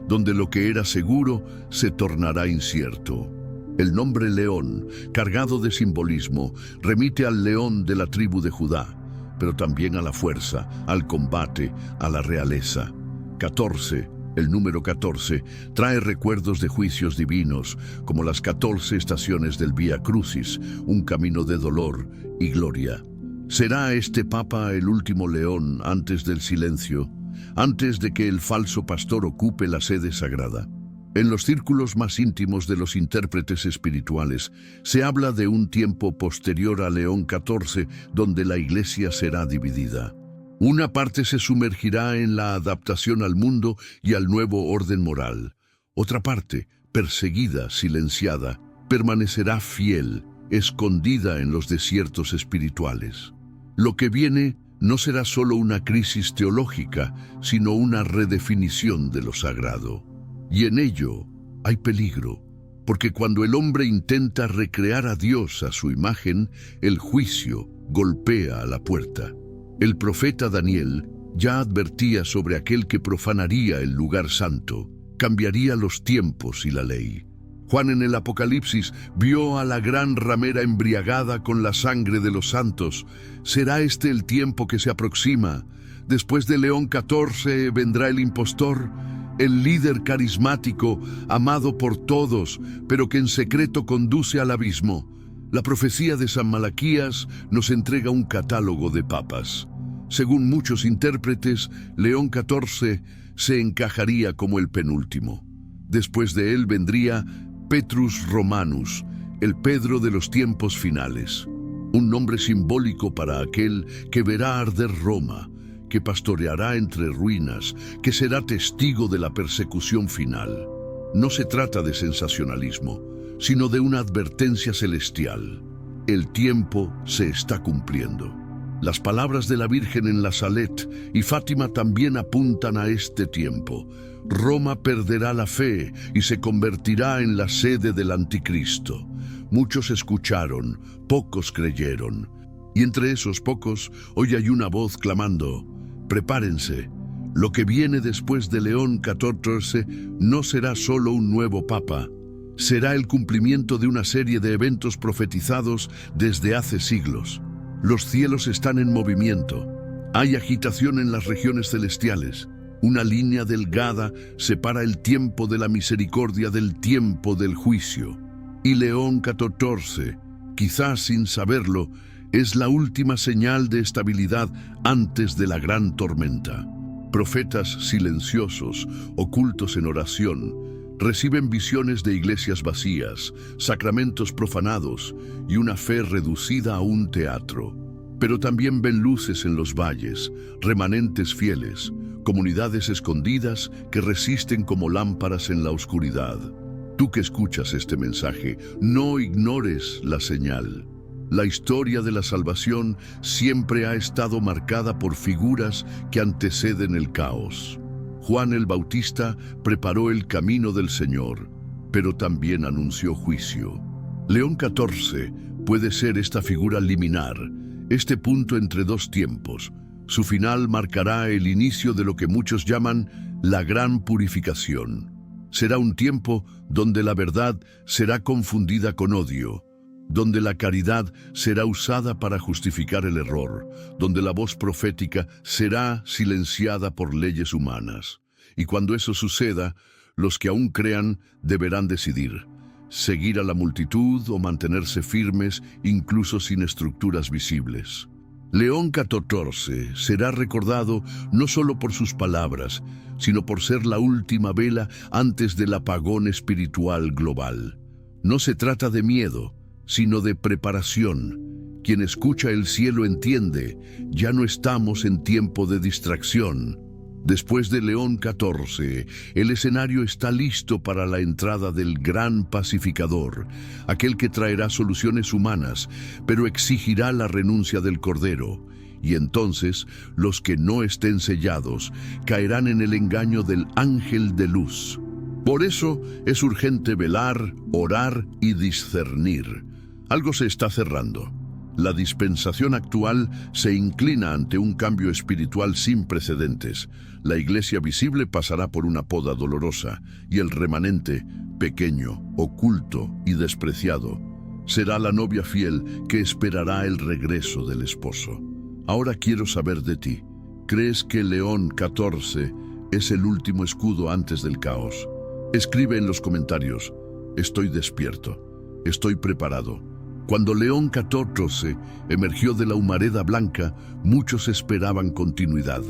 donde lo que era seguro se tornará incierto. El nombre León, cargado de simbolismo, remite al león de la tribu de Judá, pero también a la fuerza, al combate, a la realeza. 14, el número 14, trae recuerdos de juicios divinos, como las 14 estaciones del Vía Crucis, un camino de dolor y gloria. ¿Será este Papa el último león antes del silencio, antes de que el falso pastor ocupe la sede sagrada? En los círculos más íntimos de los intérpretes espirituales se habla de un tiempo posterior a León XIV donde la Iglesia será dividida. Una parte se sumergirá en la adaptación al mundo y al nuevo orden moral. Otra parte, perseguida, silenciada, permanecerá fiel, escondida en los desiertos espirituales. Lo que viene no será solo una crisis teológica, sino una redefinición de lo sagrado. Y en ello hay peligro, porque cuando el hombre intenta recrear a Dios a su imagen, el juicio golpea a la puerta. El profeta Daniel ya advertía sobre aquel que profanaría el lugar santo, cambiaría los tiempos y la ley. Juan en el Apocalipsis vio a la gran ramera embriagada con la sangre de los santos. ¿Será este el tiempo que se aproxima? Después de León XIV vendrá el impostor, el líder carismático, amado por todos, pero que en secreto conduce al abismo. La profecía de San Malaquías nos entrega un catálogo de papas. Según muchos intérpretes, León XIV se encajaría como el penúltimo. Después de él vendría Petrus Romanus, el Pedro de los tiempos finales, un nombre simbólico para aquel que verá arder Roma, que pastoreará entre ruinas, que será testigo de la persecución final. No se trata de sensacionalismo, sino de una advertencia celestial. El tiempo se está cumpliendo. Las palabras de la Virgen en la Salet y Fátima también apuntan a este tiempo. Roma perderá la fe y se convertirá en la sede del anticristo. Muchos escucharon, pocos creyeron. Y entre esos pocos, hoy hay una voz clamando: prepárense, lo que viene después de León XIV no será solo un nuevo papa, será el cumplimiento de una serie de eventos profetizados desde hace siglos. Los cielos están en movimiento, hay agitación en las regiones celestiales, una línea delgada separa el tiempo de la misericordia del tiempo del juicio. Y León XIV, quizás sin saberlo, es la última señal de estabilidad antes de la gran tormenta. Profetas silenciosos, ocultos en oración, reciben visiones de iglesias vacías, sacramentos profanados y una fe reducida a un teatro. Pero también ven luces en los valles, remanentes fieles, comunidades escondidas que resisten como lámparas en la oscuridad. Tú que escuchas este mensaje, no ignores la señal. La historia de la salvación siempre ha estado marcada por figuras que anteceden el caos. Juan el Bautista preparó el camino del Señor, pero también anunció juicio. León XIV puede ser esta figura liminar, este punto entre dos tiempos. Su final marcará el inicio de lo que muchos llaman la gran purificación. Será un tiempo donde la verdad será confundida con odio, donde la caridad será usada para justificar el error, donde la voz profética será silenciada por leyes humanas. Y cuando eso suceda, los que aún crean deberán decidir: seguir a la multitud o mantenerse firmes incluso sin estructuras visibles. León XIV será recordado no solo por sus palabras, sino por ser la última vela antes del apagón espiritual global. No se trata de miedo, sino de preparación. Quien escucha el cielo entiende, ya no estamos en tiempo de distracción. Después de León XIV, el escenario está listo para la entrada del gran pacificador, aquel que traerá soluciones humanas, pero exigirá la renuncia del Cordero. Y entonces, los que no estén sellados caerán en el engaño del ángel de luz. Por eso es urgente velar, orar y discernir. Algo se está cerrando. La dispensación actual se inclina ante un cambio espiritual sin precedentes. La iglesia visible pasará por una poda dolorosa y el remanente, pequeño, oculto y despreciado, será la novia fiel que esperará el regreso del esposo. Ahora quiero saber de ti. ¿Crees que León XIV Es el último escudo antes del caos. Escribe en los comentarios: estoy despierto, estoy preparado. Cuando León XIV emergió de la humareda blanca, muchos esperaban continuidad,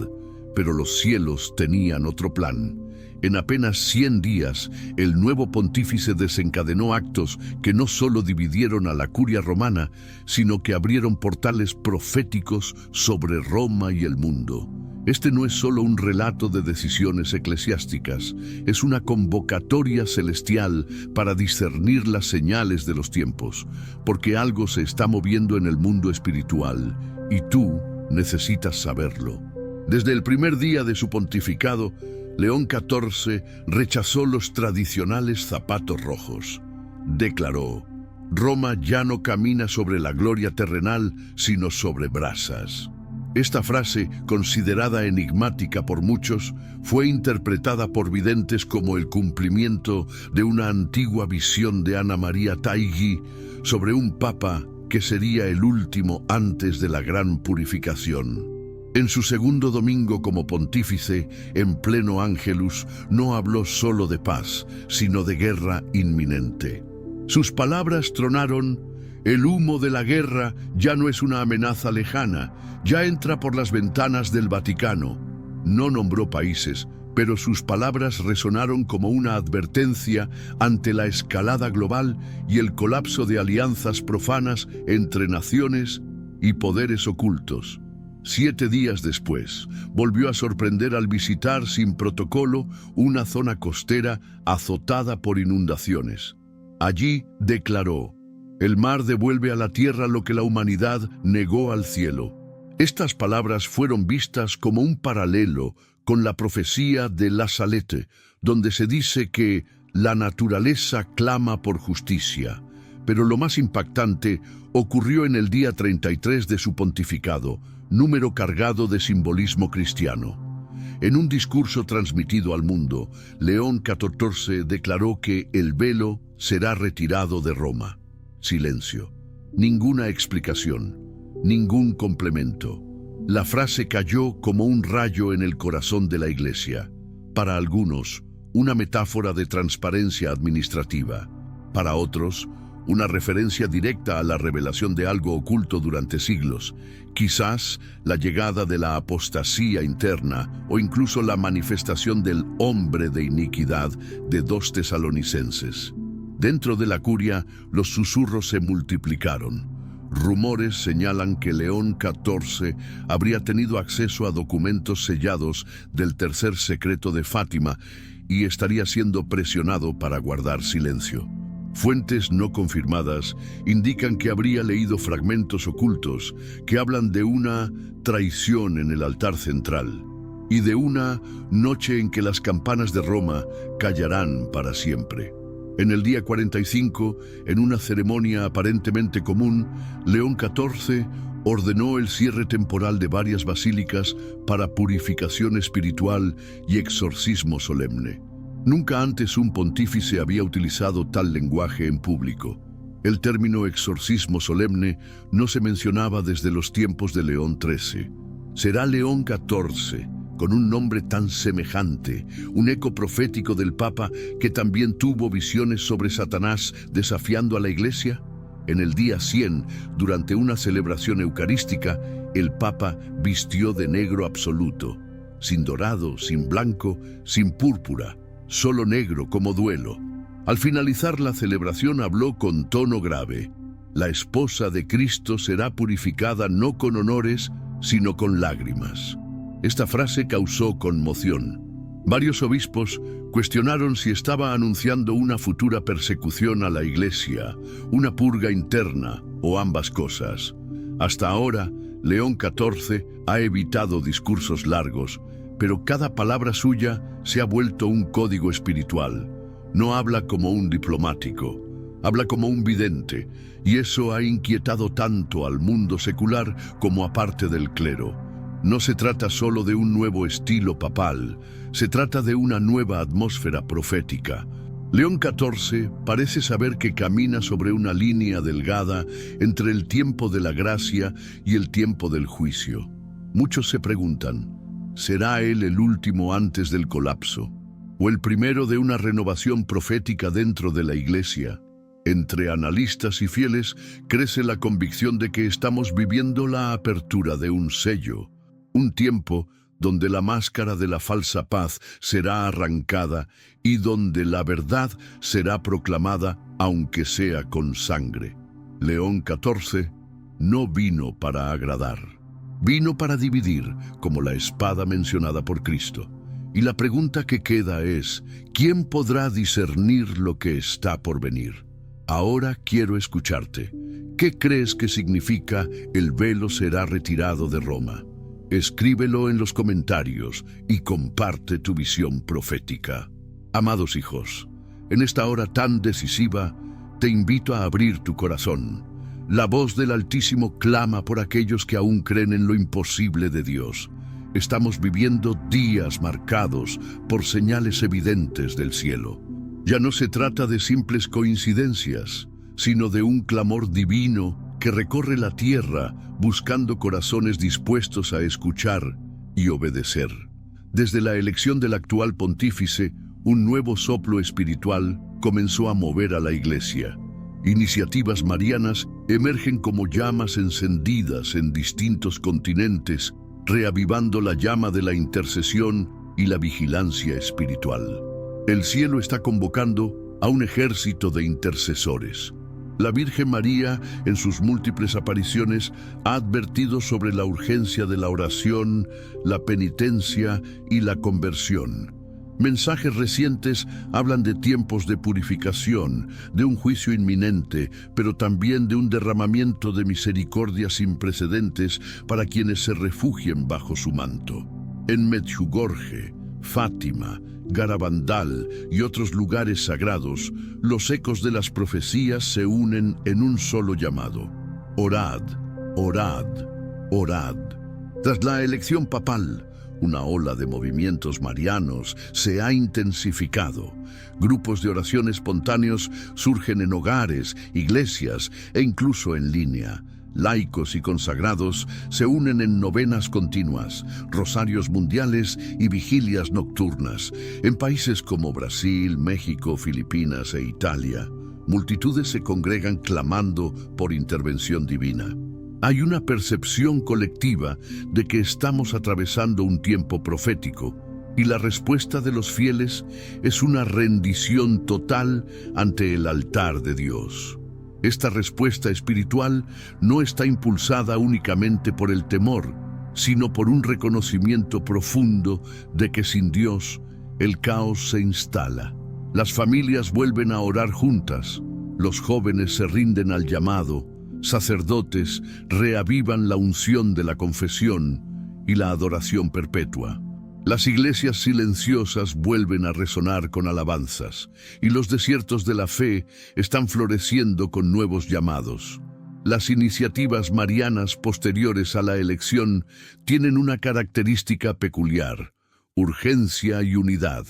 pero los cielos tenían otro plan. En apenas 100 días, el nuevo pontífice desencadenó actos que no solo dividieron a la curia romana, sino que abrieron portales proféticos sobre Roma y el mundo. Este no es solo un relato de decisiones eclesiásticas, es una convocatoria celestial para discernir las señales de los tiempos, porque algo se está moviendo en el mundo espiritual, y tú necesitas saberlo. Desde el primer día de su pontificado, León XIV rechazó los tradicionales zapatos rojos. Declaró: Roma ya no camina sobre la gloria terrenal, sino sobre brasas. Esta frase, considerada enigmática por muchos, fue interpretada por videntes como el cumplimiento de una antigua visión de Anna Maria Taigi sobre un papa que sería el último antes de la gran purificación. En su segundo domingo como pontífice, en pleno Ángelus, no habló solo de paz, sino de guerra inminente. Sus palabras tronaron: el humo de la guerra ya no es una amenaza lejana, ya entra por las ventanas del Vaticano. No nombró países, pero sus palabras resonaron como una advertencia ante la escalada global y el colapso de alianzas profanas entre naciones y poderes ocultos. 7 días después, volvió a sorprender al visitar sin protocolo una zona costera azotada por inundaciones. Allí declaró: el mar devuelve a la tierra lo que la humanidad negó al cielo. Estas palabras fueron vistas como un paralelo con la profecía de La Salette, donde se dice que la naturaleza clama por justicia. Pero lo más impactante ocurrió en el día 33 de su pontificado, número cargado de simbolismo cristiano. En un discurso transmitido al mundo, León XIV declaró que el velo será retirado de Roma. Silencio. Ninguna explicación. Ningún complemento. La frase cayó como un rayo en el corazón de la Iglesia. Para algunos, una metáfora de transparencia administrativa. Para otros, una referencia directa a la revelación de algo oculto durante siglos, quizás la llegada de la apostasía interna o incluso la manifestación del hombre de iniquidad de 2 Tesalonicenses. Dentro de la curia, los susurros se multiplicaron. Rumores señalan que León XIV habría tenido acceso a documentos sellados del tercer secreto de Fátima y estaría siendo presionado para guardar silencio. Fuentes no confirmadas indican que habría leído fragmentos ocultos que hablan de una traición en el altar central y de una noche en que las campanas de Roma callarán para siempre. En el día 45, en una ceremonia aparentemente común, León XIV ordenó el cierre temporal de varias basílicas para purificación espiritual y exorcismo solemne. Nunca antes un pontífice había utilizado tal lenguaje en público. El término exorcismo solemne no se mencionaba desde los tiempos de León XIII. ¿Será León XIV, con un nombre tan semejante, un eco profético del Papa que también tuvo visiones sobre Satanás desafiando a la Iglesia? En el día 100, durante una celebración eucarística, el Papa vistió de negro absoluto, sin dorado, sin blanco, sin púrpura, solo negro como duelo. Al finalizar la celebración habló con tono grave: la esposa de Cristo será purificada no con honores, sino con lágrimas. Esta frase causó conmoción. Varios obispos cuestionaron si estaba anunciando una futura persecución a la Iglesia, una purga interna o ambas cosas. Hasta ahora, León XIV ha evitado discursos largos, pero cada palabra suya se ha vuelto un código espiritual. No habla como un diplomático, habla como un vidente, y eso ha inquietado tanto al mundo secular como a parte del clero. No se trata solo de un nuevo estilo papal, se trata de una nueva atmósfera profética. León XIV parece saber que camina sobre una línea delgada entre el tiempo de la gracia y el tiempo del juicio. Muchos se preguntan: ¿Será él el último antes del colapso? ¿O el primero de una renovación profética dentro de la Iglesia? Entre analistas y fieles crece la convicción de que estamos viviendo la apertura de un sello, un tiempo donde la máscara de la falsa paz será arrancada y donde la verdad será proclamada aunque sea con sangre. León 14 no vino para agradar, vino para dividir, como la espada mencionada por Cristo. Y la pregunta que queda es, ¿quién podrá discernir lo que está por venir? Ahora quiero escucharte. ¿Qué crees que significa el velo será retirado de Roma? Escríbelo en los comentarios y comparte tu visión profética. Amados hijos, en esta hora tan decisiva, te invito a abrir tu corazón. La voz del Altísimo clama por aquellos que aún creen en lo imposible de Dios. Estamos viviendo días marcados por señales evidentes del cielo. Ya no se trata de simples coincidencias, sino de un clamor divino que recorre la tierra buscando corazones dispuestos a escuchar y obedecer. Desde la elección del actual pontífice, un nuevo soplo espiritual comenzó a mover a la Iglesia. Iniciativas marianas emergen como llamas encendidas en distintos continentes, reavivando la llama de la intercesión y la vigilancia espiritual. El cielo está convocando a un ejército de intercesores. La Virgen María, en sus múltiples apariciones, ha advertido sobre la urgencia de la oración, la penitencia y la conversión. Mensajes recientes hablan de tiempos de purificación, de un juicio inminente, pero también de un derramamiento de misericordia sin precedentes para quienes se refugien bajo su manto. En Medjugorje, Fátima, Garabandal y otros lugares sagrados, los ecos de las profecías se unen en un solo llamado: orad, orad, orad. Tras la elección papal, una ola de movimientos marianos se ha intensificado. Grupos de oración espontáneos surgen en hogares, iglesias e incluso en línea. Laicos y consagrados se unen en novenas continuas, rosarios mundiales y vigilias nocturnas. En países como Brasil, México, Filipinas e Italia, multitudes se congregan clamando por intervención divina. Hay una percepción colectiva de que estamos atravesando un tiempo profético, y la respuesta de los fieles es una rendición total ante el altar de Dios. Esta respuesta espiritual no está impulsada únicamente por el temor, sino por un reconocimiento profundo de que sin Dios el caos se instala. Las familias vuelven a orar juntas, los jóvenes se rinden al llamado, sacerdotes reavivan la unción de la confesión y la adoración perpetua. Las iglesias silenciosas vuelven a resonar con alabanzas, y los desiertos de la fe están floreciendo con nuevos llamados. Las iniciativas marianas posteriores a la elección tienen una característica peculiar: urgencia y unidad.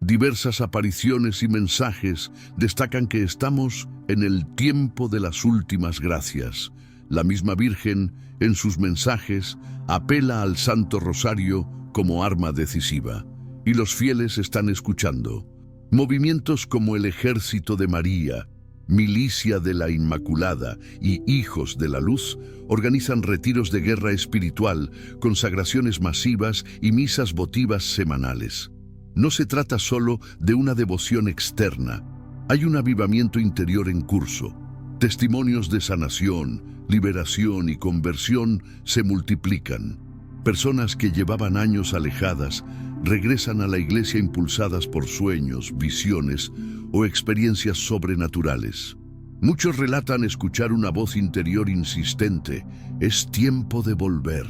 Diversas apariciones y mensajes destacan que estamos en el tiempo de las últimas gracias. La misma Virgen, en sus mensajes, apela al Santo Rosario como arma decisiva, y los fieles están escuchando. Movimientos como el Ejército de María, Milicia de la Inmaculada y Hijos de la Luz organizan retiros de guerra espiritual, consagraciones masivas y misas votivas semanales. No se trata solo de una devoción externa, hay un avivamiento interior en curso. Testimonios de sanación, liberación y conversión se multiplican. Personas que llevaban años alejadas regresan a la iglesia impulsadas por sueños, visiones o experiencias sobrenaturales. Muchos relatan escuchar una voz interior insistente: es tiempo de volver.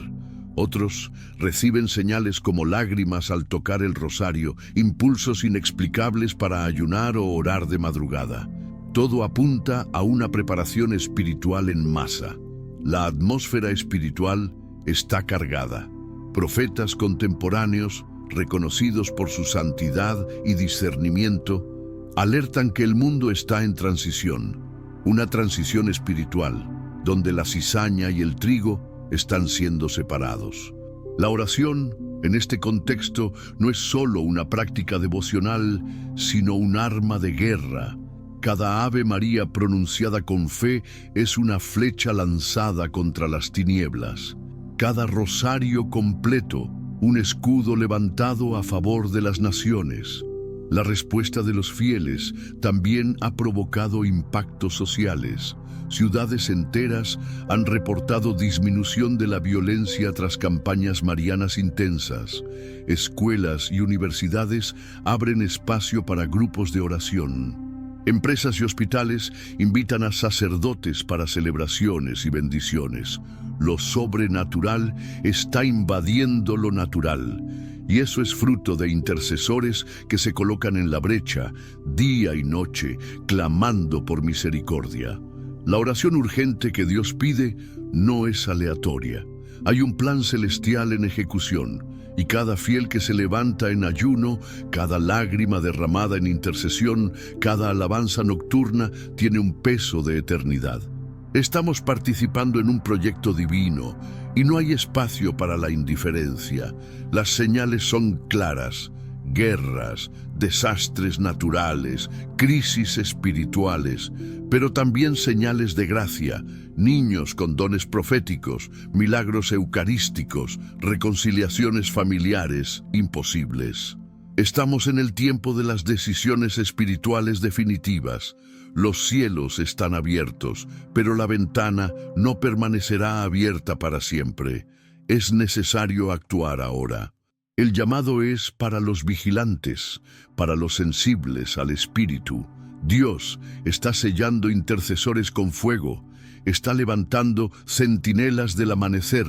Otros reciben señales como lágrimas al tocar el rosario, impulsos inexplicables para ayunar o orar de madrugada. Todo apunta a una preparación espiritual en masa. La atmósfera espiritual está cargada. Profetas contemporáneos, reconocidos por su santidad y discernimiento, alertan que el mundo está en transición, una transición espiritual, donde la cizaña y el trigo están siendo separados. La oración, en este contexto, no es solo una práctica devocional, sino un arma de guerra. Cada Ave María pronunciada con fe es una flecha lanzada contra las tinieblas. Cada rosario completo, un escudo levantado a favor de las naciones. La respuesta de los fieles también ha provocado impactos sociales. Ciudades enteras han reportado disminución de la violencia tras campañas marianas intensas. Escuelas y universidades abren espacio para grupos de oración. Empresas y hospitales invitan a sacerdotes para celebraciones y bendiciones. Lo sobrenatural está invadiendo lo natural. Y eso es fruto de intercesores que se colocan en la brecha, día y noche, clamando por misericordia. La oración urgente que Dios pide no es aleatoria. Hay un plan celestial en ejecución, y cada fiel que se levanta en ayuno, cada lágrima derramada en intercesión, cada alabanza nocturna tiene un peso de eternidad. Estamos participando en un proyecto divino y no hay espacio para la indiferencia. Las señales son claras: guerras, desastres naturales, crisis espirituales, pero también señales de gracia, niños con dones proféticos, milagros eucarísticos, reconciliaciones familiares imposibles. Estamos en el tiempo de las decisiones espirituales definitivas. Los cielos están abiertos, pero la ventana no permanecerá abierta para siempre. Es necesario actuar ahora. El llamado es para los vigilantes, para los sensibles al Espíritu. Dios está sellando intercesores con fuego, está levantando centinelas del amanecer,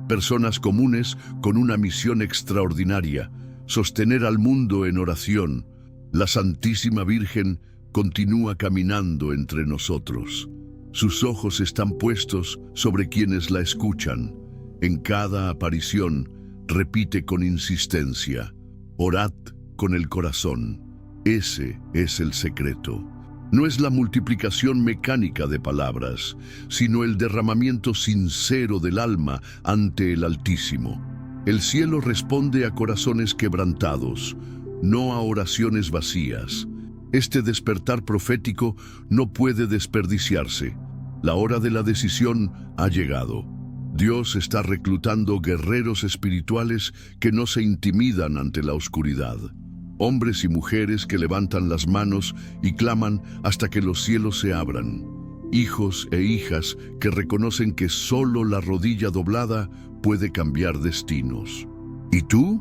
personas comunes con una misión extraordinaria: sostener al mundo en oración. La Santísima Virgen continúa caminando entre nosotros. Sus ojos están puestos sobre quienes la escuchan. En cada aparición repite con insistencia: orad con el corazón. Ese es el secreto. No es la multiplicación mecánica de palabras, sino el derramamiento sincero del alma ante el Altísimo. El cielo responde a corazones quebrantados, no a oraciones vacías. Este despertar profético no puede desperdiciarse. La hora de la decisión ha llegado. Dios está reclutando guerreros espirituales que no se intimidan ante la oscuridad. Hombres y mujeres que levantan las manos y claman hasta que los cielos se abran. Hijos e hijas que reconocen que solo la rodilla doblada puede cambiar destinos. ¿Y tú?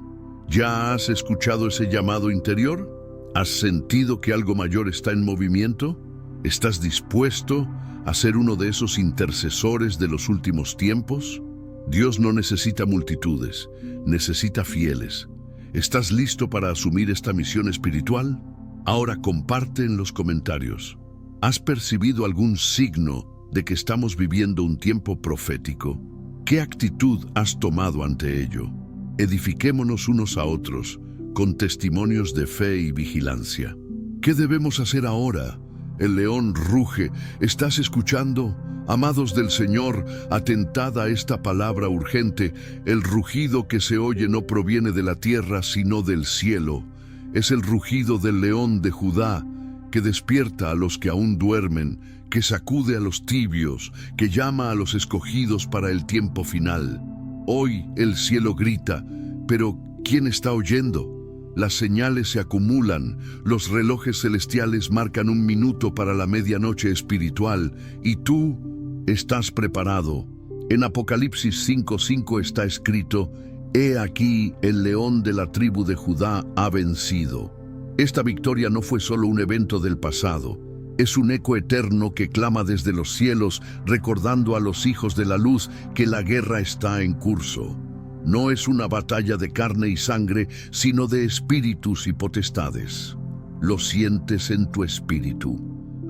¿Ya has escuchado ese llamado interior? ¿Has sentido que algo mayor está en movimiento? ¿Estás dispuesto a ser uno de esos intercesores de los últimos tiempos? Dios no necesita multitudes, necesita fieles. ¿Estás listo para asumir esta misión espiritual? Ahora comparte en los comentarios. ¿Has percibido algún signo de que estamos viviendo un tiempo profético? ¿Qué actitud has tomado ante ello? Edifiquémonos unos a otros con testimonios de fe y vigilancia. ¿Qué debemos hacer ahora? El león ruge. ¿Estás escuchando? Amados del Señor, atentad a esta palabra urgente. El rugido que se oye no proviene de la tierra, sino del cielo. Es el rugido del león de Judá, que despierta a los que aún duermen, que sacude a los tibios, que llama a los escogidos para el tiempo final. Hoy el cielo grita, pero ¿quién está oyendo? Las señales se acumulan, los relojes celestiales marcan un minuto para la medianoche espiritual, y tú estás preparado. En Apocalipsis 5:5 está escrito: «He aquí, el león de la tribu de Judá ha vencido». Esta victoria no fue solo un evento del pasado, es un eco eterno que clama desde los cielos, recordando a los hijos de la luz que la guerra está en curso. No es una batalla de carne y sangre, sino de espíritus y potestades. Lo sientes en tu espíritu.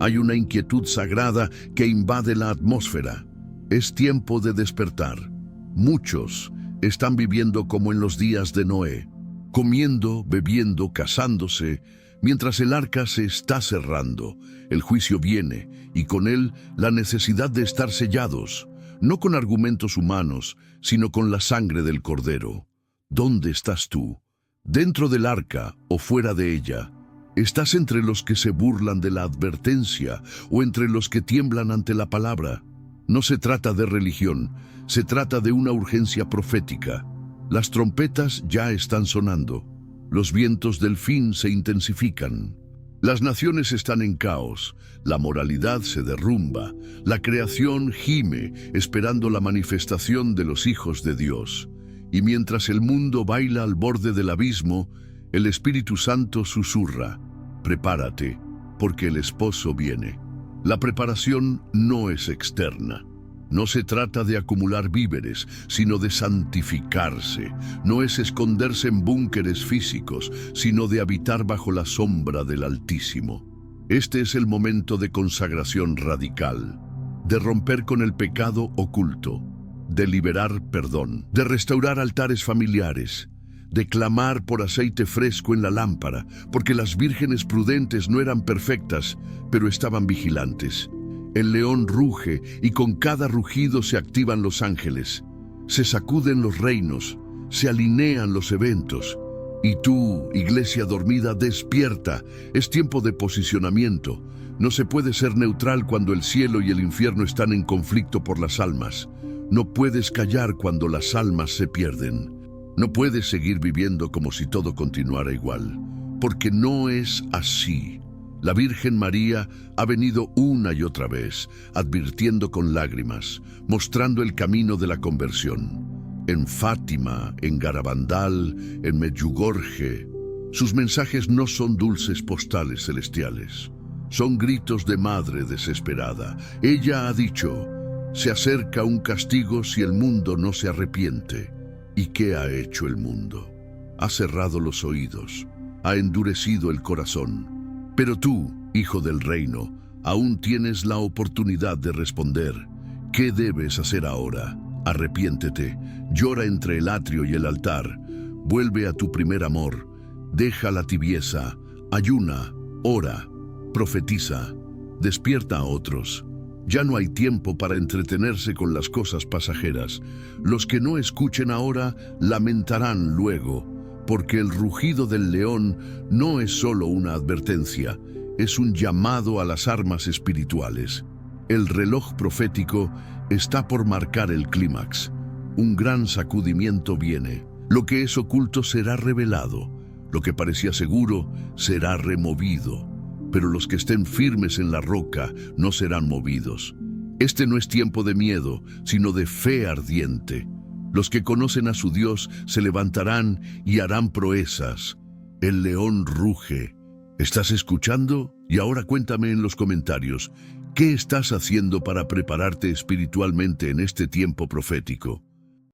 Hay una inquietud sagrada que invade la atmósfera. Es tiempo de despertar. Muchos están viviendo como en los días de Noé, comiendo, bebiendo, casándose, mientras el arca se está cerrando. El juicio viene, y con él la necesidad de estar sellados. no con argumentos humanos, sino con la sangre del Cordero. ¿Dónde estás tú? ¿Dentro del arca o fuera de ella? ¿Estás entre los que se burlan de la advertencia o entre los que tiemblan ante la palabra? No se trata de religión, se trata de una urgencia profética. Las trompetas ya están sonando. Los vientos del fin se intensifican. Las naciones están en caos, la moralidad se derrumba, la creación gime esperando la manifestación de los hijos de Dios. Y mientras el mundo baila al borde del abismo, el Espíritu Santo susurra: prepárate, porque el esposo viene. La preparación no es externa. No se trata de acumular víveres, sino de santificarse. No es esconderse en búnkeres físicos, sino de habitar bajo la sombra del Altísimo. Este es el momento de consagración radical, de romper con el pecado oculto, de liberar perdón, de restaurar altares familiares, de clamar por aceite fresco en la lámpara, porque las vírgenes prudentes no eran perfectas, pero estaban vigilantes. El león ruge y con cada rugido se activan los ángeles. Se sacuden los reinos, se alinean los eventos. Y tú, iglesia dormida, despierta. Es tiempo de posicionamiento. No se puede ser neutral cuando el cielo y el infierno están en conflicto por las almas. No puedes callar cuando las almas se pierden. No puedes seguir viviendo como si todo continuara igual, porque no es así. La Virgen María ha venido una y otra vez, advirtiendo con lágrimas, mostrando el camino de la conversión. En Fátima, en Garabandal, en Medjugorje, sus mensajes no son dulces postales celestiales, son gritos de madre desesperada. Ella ha dicho: se acerca un castigo si el mundo no se arrepiente. ¿Y qué ha hecho el mundo? Ha cerrado los oídos, ha endurecido el corazón. Pero tú, hijo del reino, aún tienes la oportunidad de responder. ¿Qué debes hacer ahora? Arrepiéntete, llora entre el atrio y el altar, vuelve a tu primer amor, deja la tibieza, ayuna, ora, profetiza, despierta a otros. Ya no hay tiempo para entretenerse con las cosas pasajeras. Los que no escuchen ahora lamentarán luego, porque el rugido del león no es solo una advertencia, es un llamado a las armas espirituales. El reloj profético está por marcar el clímax. Un gran sacudimiento viene. Lo que es oculto será revelado. Lo que parecía seguro será removido. Pero los que estén firmes en la roca no serán movidos. Este no es tiempo de miedo, sino de fe ardiente. Los que conocen a su Dios se levantarán y harán proezas. El león ruge. ¿Estás escuchando? Y ahora cuéntame en los comentarios, ¿qué estás haciendo para prepararte espiritualmente en este tiempo profético?